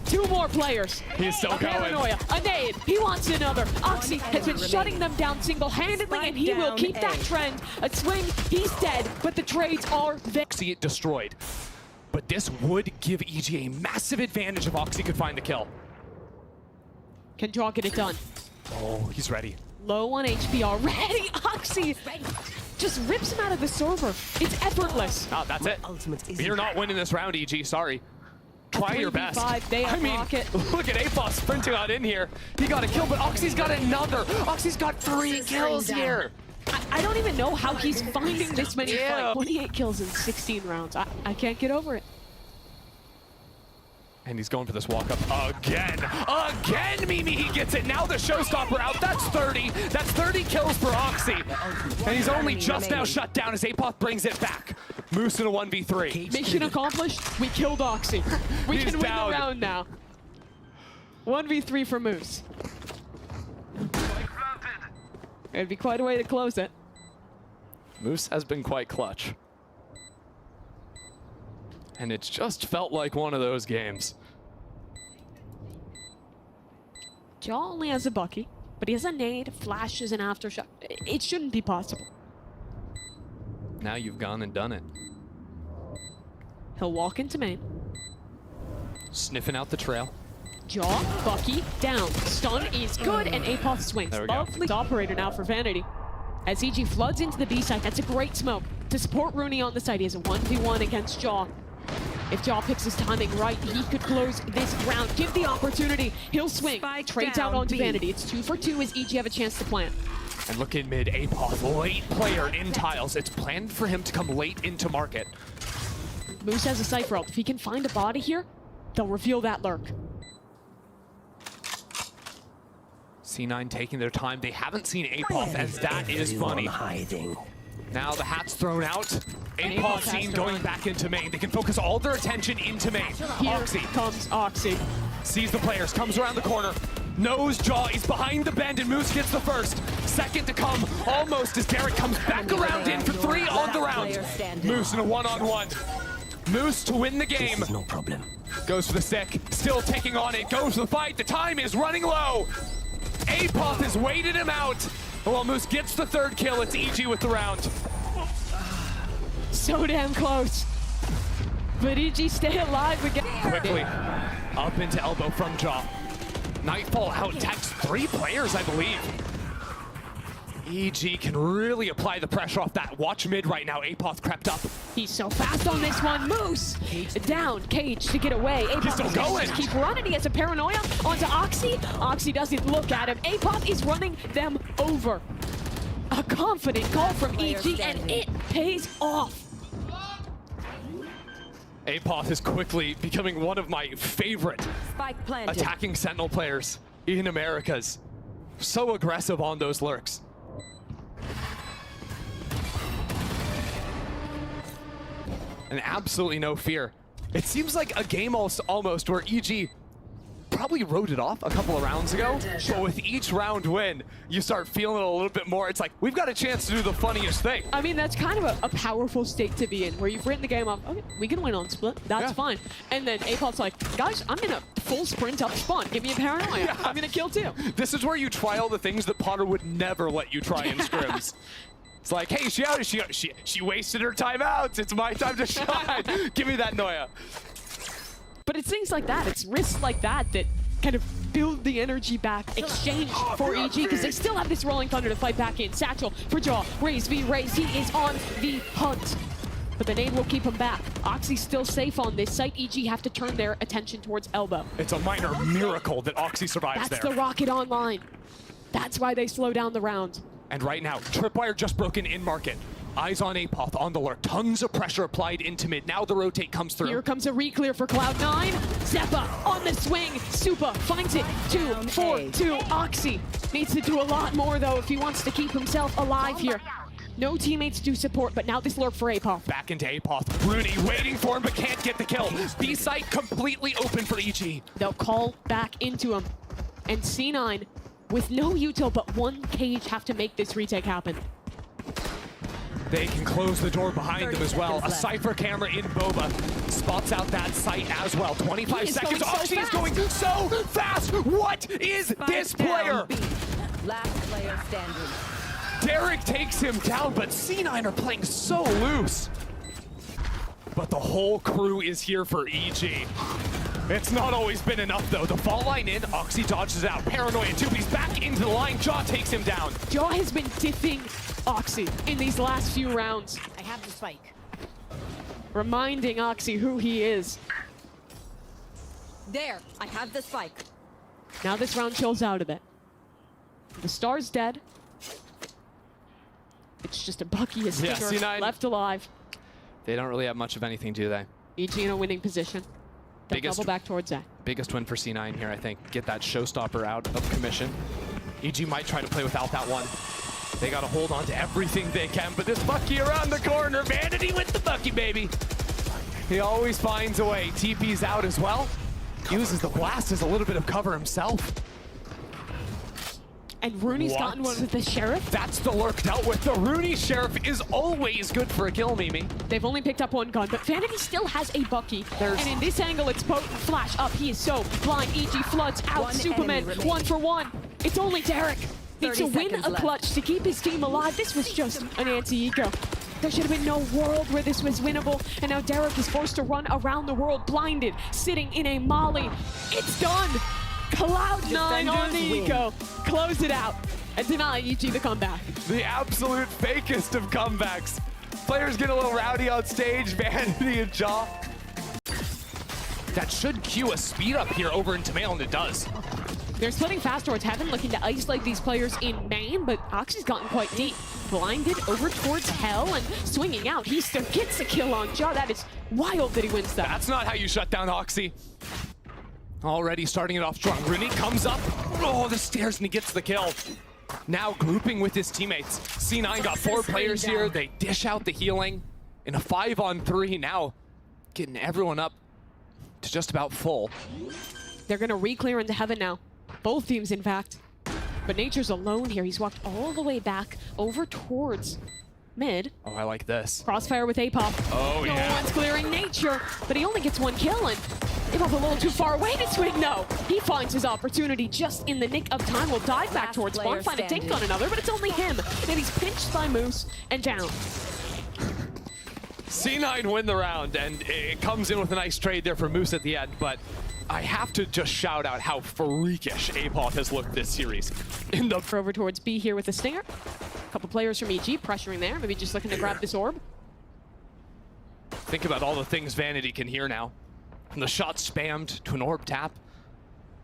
2 more players.
He's still
A
going.
paranoia, a nade. He wants another. Oxy has been shutting them down single-handedly, and he will keep that trend. A swing, he's dead, but the trades are there.
Oxy destroyed. But this would give EG a massive advantage if Oxy could find the kill.
Can Jaw get it done?
Oh, he's ready.
Low on HP already. Oxy just rips him out of the server. It's effortless.
Oh, that's it.
Ultimate is
You're not winning this round, EG. Sorry. Try your best.
3v5, they
I mean,
unlock it.
look at Apoth sprinting on in here. He got a kill, but Oxy's got another. Oxy's got 3 kills here.
I don't even know how he's finding this many
Yeah.
fights. 28 kills in 16 rounds. I can't get over it.
And he's going for this walk up again. Again, Mimi, he gets it. Now the showstopper out. That's 30. That's 30 kills for Oxy. And he's only just now shut down as Apoth brings it back. Moose in a 1v3.
Mission accomplished. We killed Oxy. We
He's
can win
down.
the round now. 1v3 for Moose. It'd be quite a way to close it.
Moose has been quite clutch. And it's just felt like one of those games.
Jaw only has a Bucky, but he has a nade, flashes, and aftershock. It shouldn't be possible.
Now you've gone and done it.
He'll walk into main.
Sniffing out the trail.
Jaw, Bucky, down. Stun is good, and Apoth swings.
There we go.
Lovely operator now for Vanity. As EG floods into the B side, that's a great smoke. To support Rooney on the side, he has a 1v1 against Jaw. If Jaw picks his timing right, he could close this round. Give the opportunity. He'll swing.
Spike
Trades out
down
onto
B.
Vanity. It's 2 for 2 as EG have a chance to plant.
And look in mid, Apoth, late player in tiles. It's planned for him to come late into market.
Moose has a Cypher ult. If he can find a body here, they'll reveal that lurk.
C9 taking their time. They haven't seen Apoth, as that is funny.
Hiding.
Now the hat's thrown out. Apoth
has
seen
to
going
run.
back into main. They can focus all their attention into main.
Here
Oxy
comes Oxy.
sees the players, comes around the corner. Knows Jaw is behind the bend and Moose gets the first. Second to come, almost as Derek comes back around in for 3 on the round. Moose in a one-on-one. Moose to win the game.
This is no problem.
Goes for the stick, still taking on it, goes for the fight. The time is running low. Apoth has waited him out. While Moose gets the 3rd kill, it's EG with the round.
So damn close. But EG stay alive again.
Quickly, up into elbow from Jaw. Nightfall out, tags 3 players, I believe. EG can really apply the pressure off that. Watch mid right now, Apoth crept up.
He's so fast on this one. Moose down, Cage to get away.
He's still going.
Just keep running. He has a paranoia onto Oxy. Oxy doesn't look at him. Apoth is running them over. A confident call from EG, and it pays off.
Apoth is quickly becoming one of my favorite
Spike planted.
attacking Sentinel players in Americas. So aggressive on those lurks. And absolutely no fear. It seems like a game almost where EG probably wrote it off a couple of rounds ago, but with each round win, you start feeling it a little bit more. It's like, we've got a chance to do the funniest thing.
I mean, that's kind of a powerful state to be in, where you've written the game off, okay, we can win on split, that's fine. And then Apoth's like, guys, I'm in a full sprint up spawn, give me a paranoia,
Yeah.
I'm gonna kill too.
This is where you try all the things that Potter would never let you try in scrims. It's like, hey, she wasted her timeouts. It's my time to shine. Give me that Noya.
But it's things like that, it's risks like that that kind of build the energy back, exchange for EG, because they still have this Rolling Thunder to fight back in. Satchel for Jaw, Raze v Raze, he is on the hunt. But the nade will keep him back. Oxy's still safe on this site. EG have to turn their attention towards Elbow.
It's a minor miracle that Oxy survives
That's
there.
the rocket online. That's why they slow down the round.
And right now, Tripwire just broken in market. Eyes on Apoth on the lurk. Tons of pressure applied into mid. Now the rotate comes through.
Here comes a re-clear for Cloud9. Zeppa on the swing. Supa finds it. 2-4-2. Oxy needs to do a lot more, though, if he wants to keep himself alive here. No teammates to support, but now this lurk for Apoth.
Back into Apoth. Rooney waiting for him, but can't get the kill. B site completely open for EG.
They'll call back into him. And C9, with no util but 1 Cage, have to make this retake happen.
They can close the door behind them as well. A Cypher camera in Boba spots out that site as well. 25 seconds.
Going so
Oxy is
fast.
going so fast. What is this player?
Last player standing.
Derek takes him down, but C9 are playing so loose. But the whole crew is here for EG. It's not always been enough, though. The fall line in, Oxy dodges it out. Paranoia, too. He's back into the line. Jaw takes him down.
Jaw has been diffing Oxy in these last few rounds,
I have the spike.
reminding Oxy who he is.
There, I have the spike.
Now this round chills out a bit. The star's dead. It's just a Bucky as
Yeah, C9.
left alive.
They don't really have much of anything, do they?
EG in a winning position. They'll
Biggest-
double back towards Zach.
Biggest win for C9 here, I think. Get that showstopper out of commission. EG might try to play without that one. They got to hold on to everything they can, but this Bucky around the corner. Vanity with the Bucky, baby. He always finds a way. TP's out as well. Uses the blast as a little bit of cover himself.
And Rooney's
What?
gotten one with the Sheriff.
That's the lurk dealt with. The Rooney Sheriff is always good for a kill, Mimi.
They've only picked up 1 gun, but Vanity still has a Bucky.
There's-
And in this angle, it's potent. Flash up. He is so blind. EG floods out.
One
Superman,
enemy remaining.
1 for 1. It's only Derek. Needs to
30
win
seconds
a
left.
clutch to keep his team alive. This was just an anti-eco. There should have been no world where this was winnable. And now Derek is forced to run around the world blinded, sitting in a molly. It's done. Cloud9 on the
Defenders win.
eco. Close it out and deny EG the comeback.
The absolute fakest of comebacks. Players get a little rowdy on stage, Vanity and Jaw. That should cue a speed up here over into Mail, and it does.
They're splitting fast towards Heaven, looking to isolate these players in main, but Oxy's gotten quite deep. Blinded over towards Hell and swinging out. He still gets a kill on Jaw. That is wild that he wins that.
That's not how you shut down Oxy. Already starting it off strong. Rooney comes up. Oh, the stairs, and he gets the kill. Now grouping with his teammates. C9 got 4 players here. They dish out the healing in a 5-on-3 now. Getting everyone up to just about full.
They're going to re-clear into Heaven now. Both teams, in fact. But Nature's alone here. He's walked all the way back over towards mid.
Oh, I like this.
Crossfire with Apop.
Oh,
No
yeah.
one's clearing Nature, but he only gets one kill, and Apop a little too far away to swing. No, he finds his opportunity just in the nick of time. Will dive back
Last
towards
player
spawn, find a dink
standing.
on another, but it's only him. And he's pinched by Moose and down.
C9 win the round, and it comes in with a nice trade there for Moose at the end, but I have to just shout out how freakish Apop has looked this series. In the
Over towards B here with the Stinger. A couple players from EG pressuring there, maybe just looking to grab this orb.
Think about all the things Vanity can hear now. From the shot spammed to an orb tap,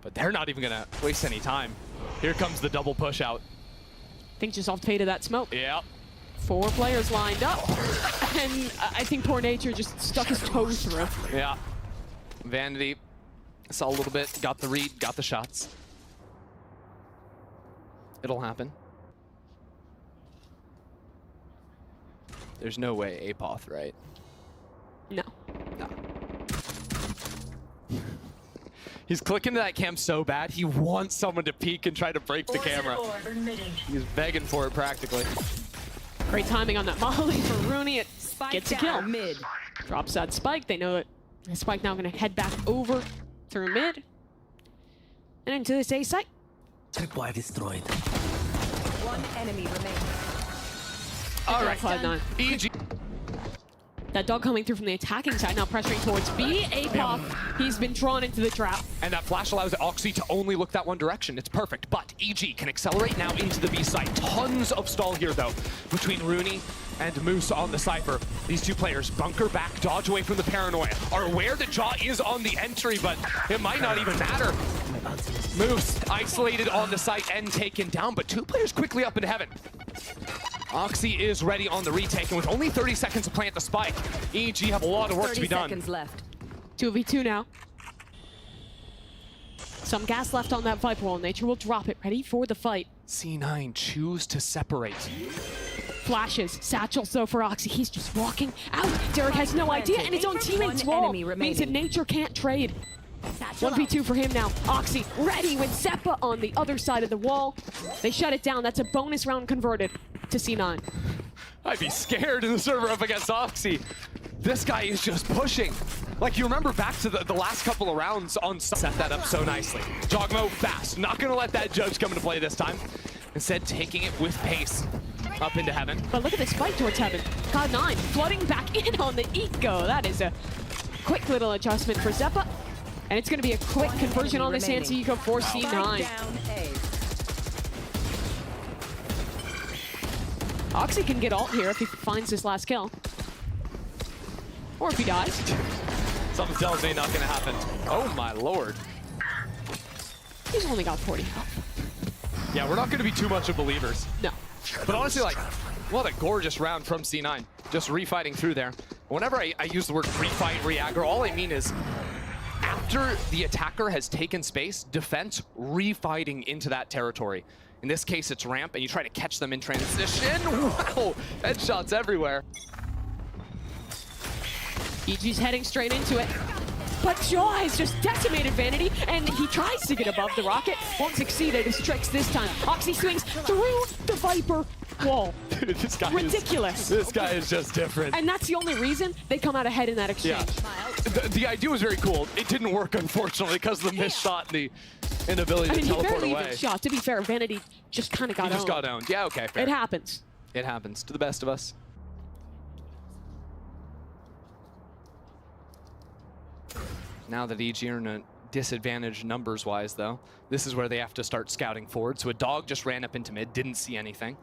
but they're not even gonna waste any time. Here comes the double push out.
Think just off fade of that smoke.
Yeah.
4 players lined up, and I think poor Nature just stuck his toes through.
Yeah. Vanity saw a little bit, got the read, got the shots. It'll happen. There's no way Apoth, right?
No.
No. He's clicking to that cam so bad, he wants someone to peek and try to break the camera. He's begging for it practically.
Great timing on that molly for Rooney. It
Spike
gets a
down
kill.
mid.
Drops that Spike. They know that the Spike now going to head back over through mid and into this A site.
Tripwire destroyed.
One enemy remaining.
All right,
Cloud9.
EG.
That dog coming through from the attacking side, now pressuring towards B. Apop, he's been drawn into the trap.
And that flash allows Oxy to only look that one direction. It's perfect, but EG can accelerate now into the B site. Tons of stall here, though, between Rooney and Moose on the Cypher. These two players bunker back, dodge away from the paranoia, are aware that Jaw is on the entry, but it might not even matter. Moose isolated on the site and taken down, but 2 players quickly up into heaven. Oxy is ready on the retake, and with only 30 seconds to plant the spike, EG have a lot of work to be
30
done.
seconds left.
2v2 now. Some gas left on that Viper wall. Nature will drop it, ready for the fight.
C9 choose to separate.
Flashes, satchels though for Oxy. He's just walking out. Derek has no idea, and his own teammate's
One
wall
enemy
means that
remaining.
Nature can't trade. 1v2 for him now. Oxy ready with Zeppa on the other side of the wall. They shut it down. That's a bonus round converted to C9.
I'd be scared in the server up against Oxy. This guy is just pushing. Like, you remember back to the last couple of rounds on set that up so nicely. Jogmo fast, not gonna let that judge come into play this time. Instead, taking it with pace up into heaven.
But look at the spike towards heaven. Cloud9 flooding back in on the eco. That is a quick little adjustment for Zeppa. And it's going to be a quick conversion on this anti-eco for
Spike
C9.
down A.
Oxy can get ult here if he finds his last kill. Or if he dies.
Something tells me not gonna happen. Oh my lord.
He's only got 40 health.
Yeah, we're not gonna be too much of believers.
No.
But honestly, like, what a gorgeous round from C9. Just refighting through there. Whenever I use the word refight, re-aggro, all I mean is after the attacker has taken space, defense refighting into that territory. In this case, it's ramp, and you try to catch them in transition. Wow, headshots everywhere.
EG's heading straight into it. But Jaw has just decimated Vanity, and he tries to get above the rocket. Won't succeed at his tricks this time. Oxy swings through the Viper wall.
Dude, this guy
Ridiculous.
This guy is just different.
And that's the only reason they come out ahead in that exchange.
Yeah. The idea was very cool. It didn't work, unfortunately, because of the missed shot and the inability
I mean,
to
he
teleport
barely
away.
even shot. To be fair, Vanity just kind of got
He just
owned.
got owned. Yeah, okay, fair.
It happens.
It happens to the best of us. Now that EG are in a disadvantage numbers-wise, though, this is where they have to start scouting forward. So a dog just ran up into mid, didn't see anything.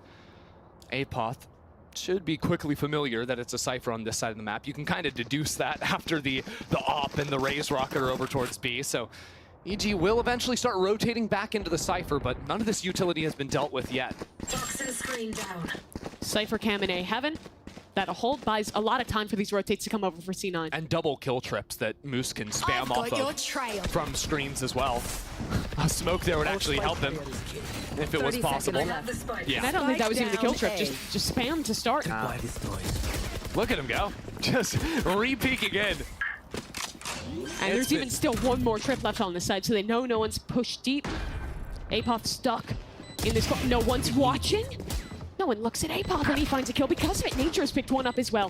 Apoth should be quickly familiar that it's a Cypher on this side of the map. You can kind of deduce that after the AWP and the Raze rocket are over towards B. So EG will eventually start rotating back into the Cypher, but none of this utility has been dealt with yet.
Toxin screen down.
Cypher cam in A heaven. That a hold buys a lot of time for these rotates to come over for C9.
And double kill trips that Moose can spam off of
trail.
from screens as well. A smoke there would actually help him if it was
30
possible.
seconds left.
The spike.
Yeah.
And I don't think that was even the kill
Spike
trip.
down
Just spam to start.
Tripwire destroyed.
Look at him go. Just re-peek again.
And there's even still one more trip left on this side, so they know no one's pushed deep. Apoth stuck in this. No one's watching. No one looks at Apoth and he finds a kill because of it. Nature has picked one up as well.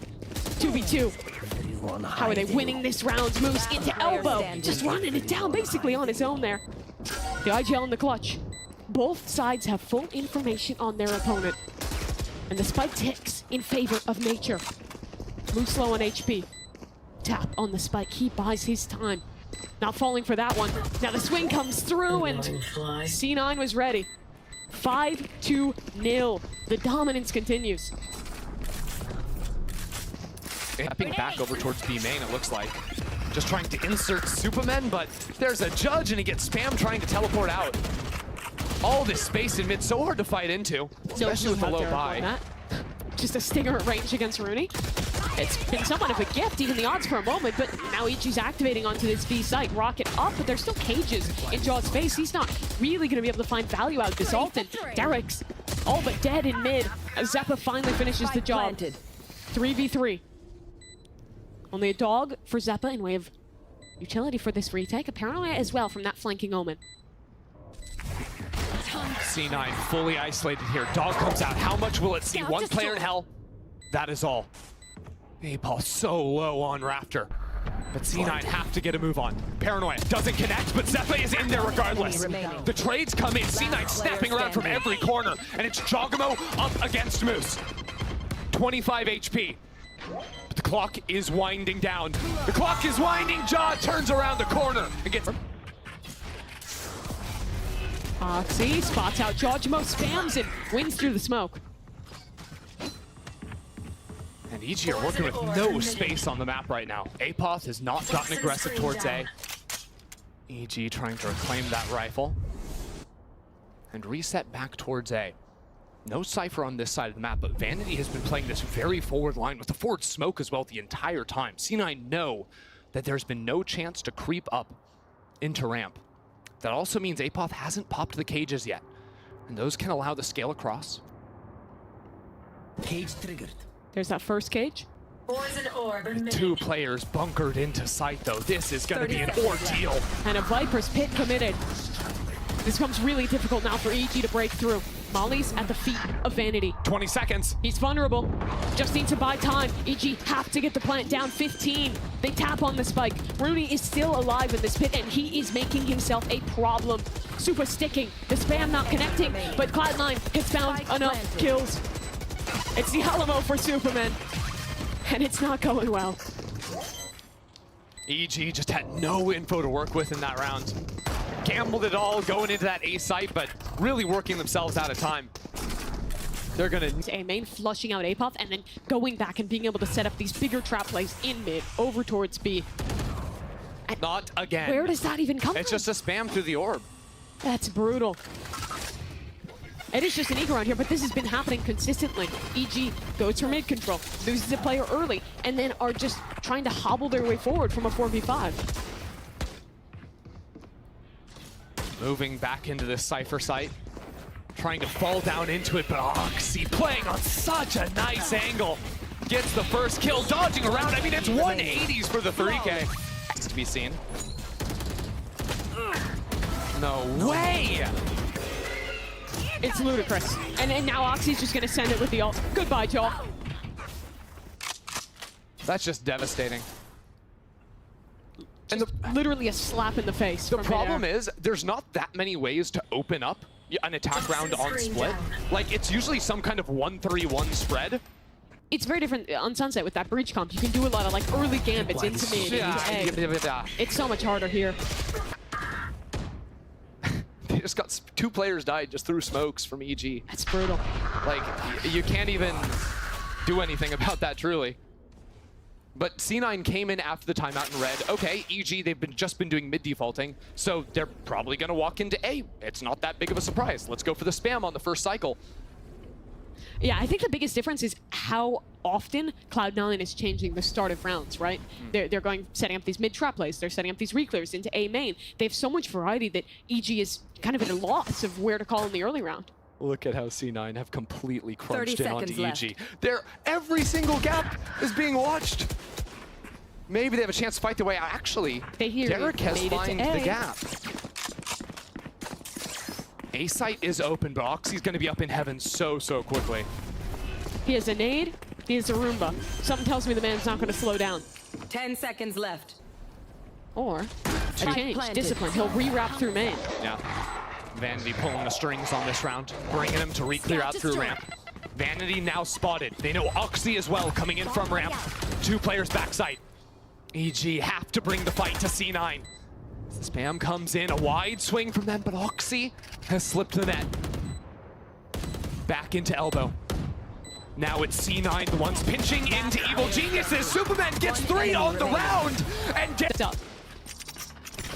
2v2. How are they winning this round? Moves into elbow. Just running it down basically on his own there. The IGL in the clutch. Both sides have full information on their opponent. And the spike ticks in favor of Nature. Moves low on HP. Tap on the spike. He buys his time. Not falling for that one. Now the swing comes through and C9 was ready. 5-0. The dominance continues.
Tapping back over towards B main, it looks like. Just trying to insert Superman, but there's a judge and he gets spammed trying to teleport out. All this space in mid, so hard to fight into, especially with the low buy.
Just a stinger at range against Rooney. It's been somewhat of a gift, even the odds for a moment, but now EG's activating onto this B site. Rocket up, but there's still cages in Jaw's face. He's not really going to be able to find value out of this ult, and Derek's all but dead in mid as Zeppa finally finishes the job. 3v3. Only a dog for Zeppa in way of utility for this retake, apparently as well from that flanking Omen.
C9 fully isolated here. Dog comes out. How much will it see? One player in hell. That is all. Apoth so low on Raptor. But C9 have to get a move on. Paranoia doesn't connect, but Zeppa is in there regardless. The trades come in. C9 snapping around from every corner. And it's Jogamo up against Moose. 25 HP. But the clock is winding down. The clock is winding. Jaw turns around the corner and gets...
Oxy spots out Jogamo, spams and wins through the smoke.
And EG are working with no space on the map right now. Apoth has not gotten aggressive towards A. EG trying to reclaim that rifle. And reset back towards A. No Cypher on this side of the map, but Vanity has been playing this very forward line with the forward smoke as well the entire time. C9 know that there's been no chance to creep up into ramp. That also means Apoth hasn't popped the cages yet. And those can allow the scale across.
Cage triggered.
There's that first cage.
Poison orb
With two players bunkered into sight though. This is gonna be an ordeal.
And a Viper's pit committed. This becomes really difficult now for EG to break through. Molly's at the feet of Vanity.
20 seconds.
He's vulnerable. Just need to buy time. EG have to get the plant down. 15. They tap on the spike. Rooney is still alive in this pit, and he is making himself a problem. Super sticking. The spam not connecting, but Cloud9 has found enough kills. It's the Alamo for Superman, and it's not going well.
EG just had no info to work with in that round. Gambled it all going into that A site, but really working themselves out of time. They're gonna...
A main flushing out Apoth and then going back and being able to set up these bigger trap plays in mid over towards B. And
not again.
where does that even come
It's
from?
just a spam through the orb.
That's brutal. It is just an eco round here, but this has been happening consistently. EG goes for mid control, loses a player early, and then are just trying to hobble their way forward from a 4v5.
Moving back into this Cypher site. Trying to fall down into it, but Oxy playing on such a nice angle. Gets the first kill, dodging around. I mean, it's 180s for the 3K. It's to be seen. No way!
It's ludicrous. And now Oxy's just gonna send it with the ult. Goodbye, Joel.
That's just devastating. And
Literally a slap in the face.
the problem is, there's not that many ways to open up an attack round on split. Like, it's usually some kind of 1-3-1 spread.
It's very different on Sunset with that breach comp. You can do a lot of like early gambits into mid, into A. It's so much harder here.
They just got two players died just through smokes from EG.
That's brutal.
Like, you can't even do anything about that, truly. But C9 came in after the timeout in red. Okay, EG, they've just been doing mid defaulting, so they're probably gonna walk into A. It's not that big of a surprise. Let's go for the spam on the first cycle.
Yeah, I think the biggest difference is how often Cloud9 is changing the start of rounds, right? They're going, setting up these mid-trap plays, they're setting up these reclears into A main. They have so much variety that EG is kind of at a loss of where to call in the early round.
Look at how C9 have completely crunched
30
in onto
seconds
EG. Every single gap is being watched. Maybe they have a chance to fight their way out. Actually,
They hear
Derek has
made it to
found
A.
the gap. A site is open, but Oxy's gonna be up in heaven so quickly.
He has a nade, he has a Roomba. Something tells me the man's not going to slow down.
10 seconds left.
Or a change, discipline. He'll rewrap through main.
Yeah. Vanity pulling the strings on this round, bringing him to re-clear out through ramp. Vanity now spotted. They know Oxy as well coming in from ramp. 2 players backside. EG have to bring the fight to C9. The spam comes in, a wide swing from them, but Oxy has slipped the net. Back into elbow. Now it's C9, the ones pinching into Evil Geniuses. Superman gets 3 on the round and gets
up.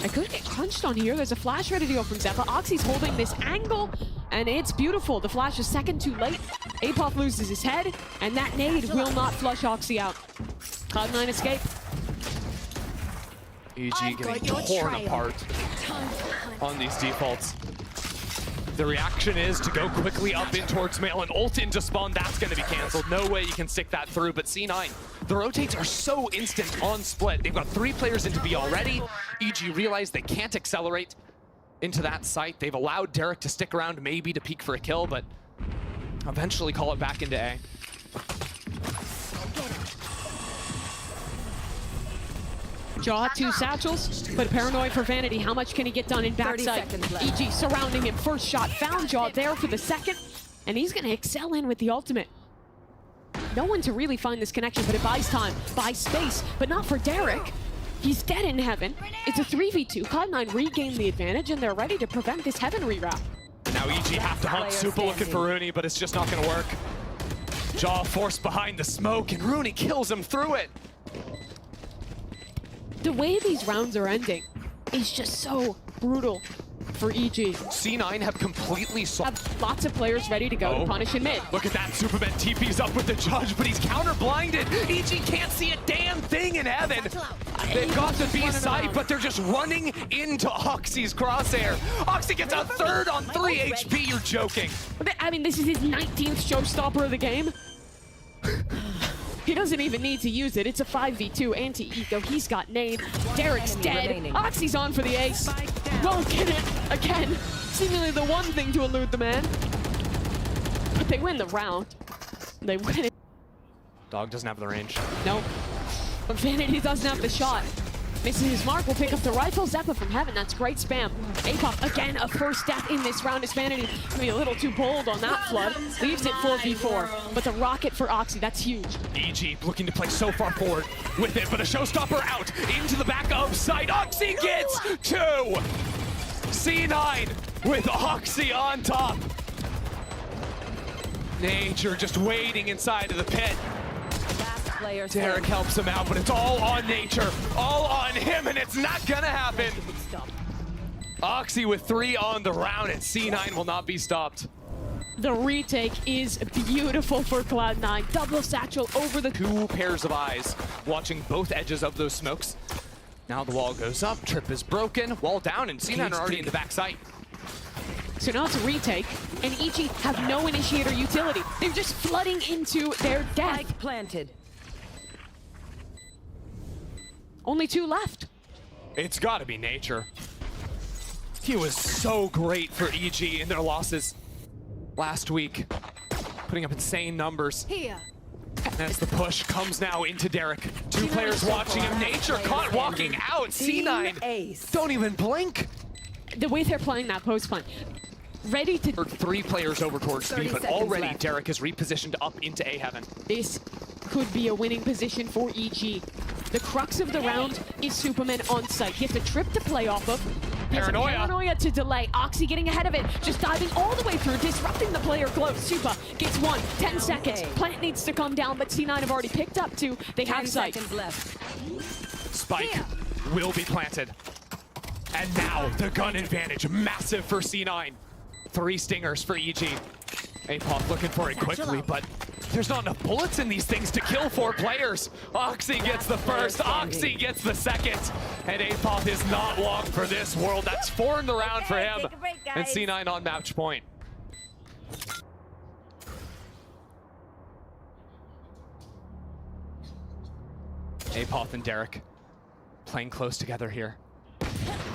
I could get crunched on here. There's a flash ready to go from Zeppa. Oxy's holding this angle, and it's beautiful. The flash is second too late. Apoth loses his head, and that nade will not flush Oxy out. Cloud9 escape.
EG getting torn apart on these defaults. The reaction is to go quickly up in towards mail and ult into spawn. That's going to be canceled. No way you can stick that through. But C9, the rotates are so instant on split. They've got 3 players into B already. EG realized they can't accelerate into that site. They've allowed Derek to stick around, maybe to peek for a kill, but eventually call it back into A.
Jaw, 2 satchels, but paranoid for Vanity. How much can he get done in backside? EG surrounding him. First shot, found Jaw there for the second, and he's going to excel in with the ultimate. No one to really find this connection, but it buys time, buys space, but not for Derek. He's dead in heaven. It's a 3v2. Cloud9 regained the advantage, and they're ready to prevent this heaven rewrap.
Now EG have to hunt Super looking for Rooney, but it's just not going to work. Jaw forced behind the smoke, and Rooney kills him through it.
The way these rounds are ending is just so brutal for EG.
C9 have completely
Have lots of players ready to go to punish in mid.
Look at that, Superman TP's up with the judge, but he's counter-blinded. EG can't see a damn thing in heaven. They've got the B site, but they're just running into Oxy's crosshair. Oxy gets a 3rd on 3 HP, you're joking.
I mean, this is his 19th showstopper of the game. He doesn't even need to use it. It's a 5v2 anti-eco. He's got nade. Derek's dead. Oxy's on for the ace. Won't get it again. Seemingly the one thing to elude the man. But they win the round. They win it.
Dog doesn't have the range.
Nope. But Vanity doesn't have the shot. Misses his mark, will pick up the rifle. Zeppa from heaven, that's great spam. Apoth, again, a first death in this round as Vanity can be a little too bold on that flood. Leaves it 4v4, but the rocket for Oxy, that's huge.
EG looking to play so far forward with it, but a showstopper out into the back of site. Oxy gets 2! C9 with Oxy on top. Nature just waiting inside of the pit. Derek helps him out, but it's all on Nature, all on him, and it's not gonna happen. Oxy with 3 on the round, and C9 will not be stopped.
The retake is beautiful for Cloud9. Double satchel over the
2 pairs of eyes watching both edges of those smokes. Now the wall goes up, trip is broken, wall down, and C9 are already in the backside.
So now it's a retake, and EG have no initiator utility. They're just flooding into their death.
Spike planted.
Only 2 left.
It's gotta be Nature. He was so great for EG in their losses last week, putting up insane numbers. And as the push comes now into Derek. 2 players watching him. Nature caught walking out. C9 don't even blink.
The way they're playing that post plan, ready to...
3 players over towards B, but already left. Derek is repositioned up into A heaven.
This could be a winning position for EG. The crux of the round is Superman on site. He has a trip to play off of. Paranoia to delay. Oxy getting ahead of it. Just diving all the way through, disrupting the player close. Super gets 1, 10 seconds. Plant needs to come down, but C9 have already picked up 2. They have sight.
Spike will be planted. And now the gun advantage, massive for C9. 3 stingers for EG. Apoth looking for it quickly, but there's not enough bullets in these things to kill 4 players. Oxy gets the first, Oxy gets the second, and Apoth is not long for this world. That's 4 in the round for him, and C9 on match point. Apoth and Derek playing close together here.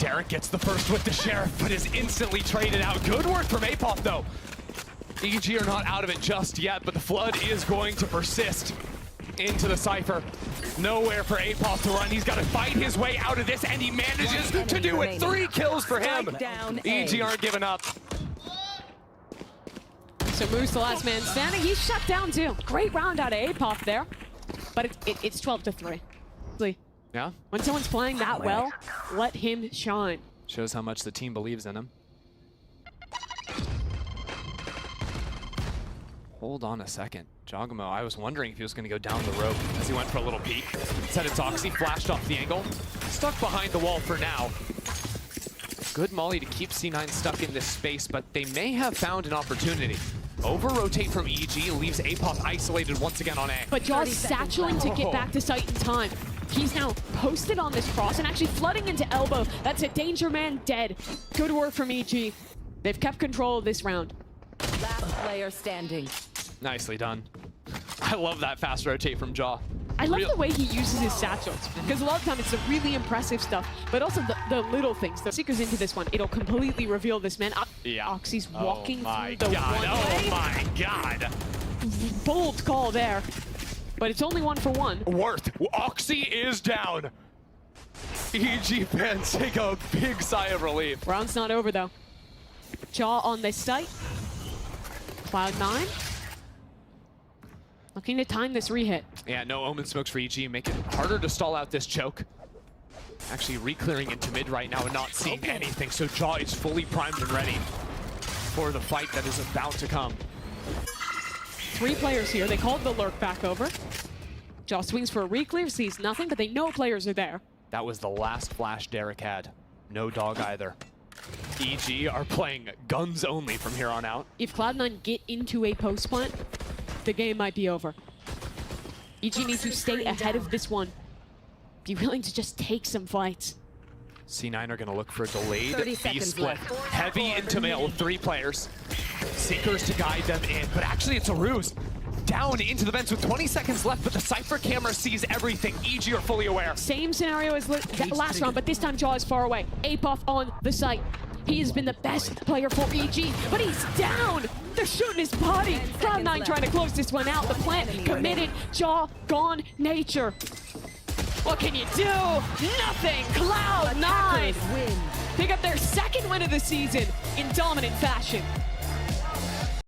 Derek gets the first with the Sheriff, but is instantly traded out. Good work from Apoth, though. EG are not out of it just yet, but the flood is going to persist into the Cypher. Nowhere for Apoth to run. He's got to fight his way out of this, and he manages to do it. 3 kills for him.
Down
EG aren't giving up.
So Moose, the last man standing, he's shut down too. Great round out of Apoth there, but it's 12-3.
Yeah,
When someone's playing that well, let him shine.
shows how much the team believes in him. Hold on a second. Jogamo, I was wondering if he was going to go down the rope as he went for a little peek. Said it's Oxy, flashed off the angle. Stuck behind the wall for now. Good molly to keep C9 stuck in this space, but they may have found an opportunity. Over-rotate from EG leaves Apoth isolated once again on A.
But Jaw's satcheling to get back to site in time. He's now posted on this cross and actually flooding into elbow. That's a danger man dead. Good work from EG. They've kept control of this round.
Last player standing.
Nicely done. I love that fast rotate from Jaw.
I love the way he uses his satchels, because a lot of time it's the really impressive stuff, but also the little things. The Seekers into this one, it'll completely reveal this man.
Yeah.
Oxy's walking through the
God.
one
Oh
way.
my God.
Bold call there, but it's only 1-for-1.
Worth. Oxy is down. EG fans take a big sigh of relief.
Round's not over though. Jaw on this site. Cloud9. Looking to time this re-hit.
Yeah, no Omen smokes for EG, make it harder to stall out this choke. Actually re-clearing into mid right now and not seeing anything, so Jaw is fully primed and ready for the fight that is about to come.
3 players here. They called the lurk back over. Jaw swings for a re-clear, sees nothing, but they know players are there.
That was the last flash Derek had. No dog either. EG are playing guns only from here on out.
If Cloud9 get into a post plant, the game might be over. EG needs to stay ahead of this one. Be willing to just take some fights.
C9 are going to look for a delayed
30
B
seconds
split.
left.
Heavy into male with 3 players. Seekers to guide them in, but actually it's a ruse. Down into the vents with 20 seconds left, but the Cypher camera sees everything. EG are fully aware.
Same scenario as that last round, but this time Jaw is far away. Apoth on the site. He has been the best player for EG, but he's down! They're shooting his body! Cloud9 trying to close this one out. The plant committed. Jaw gone nature. What can you do? Nothing! Cloud9
Win.
pick up their 2nd win of the season in dominant fashion.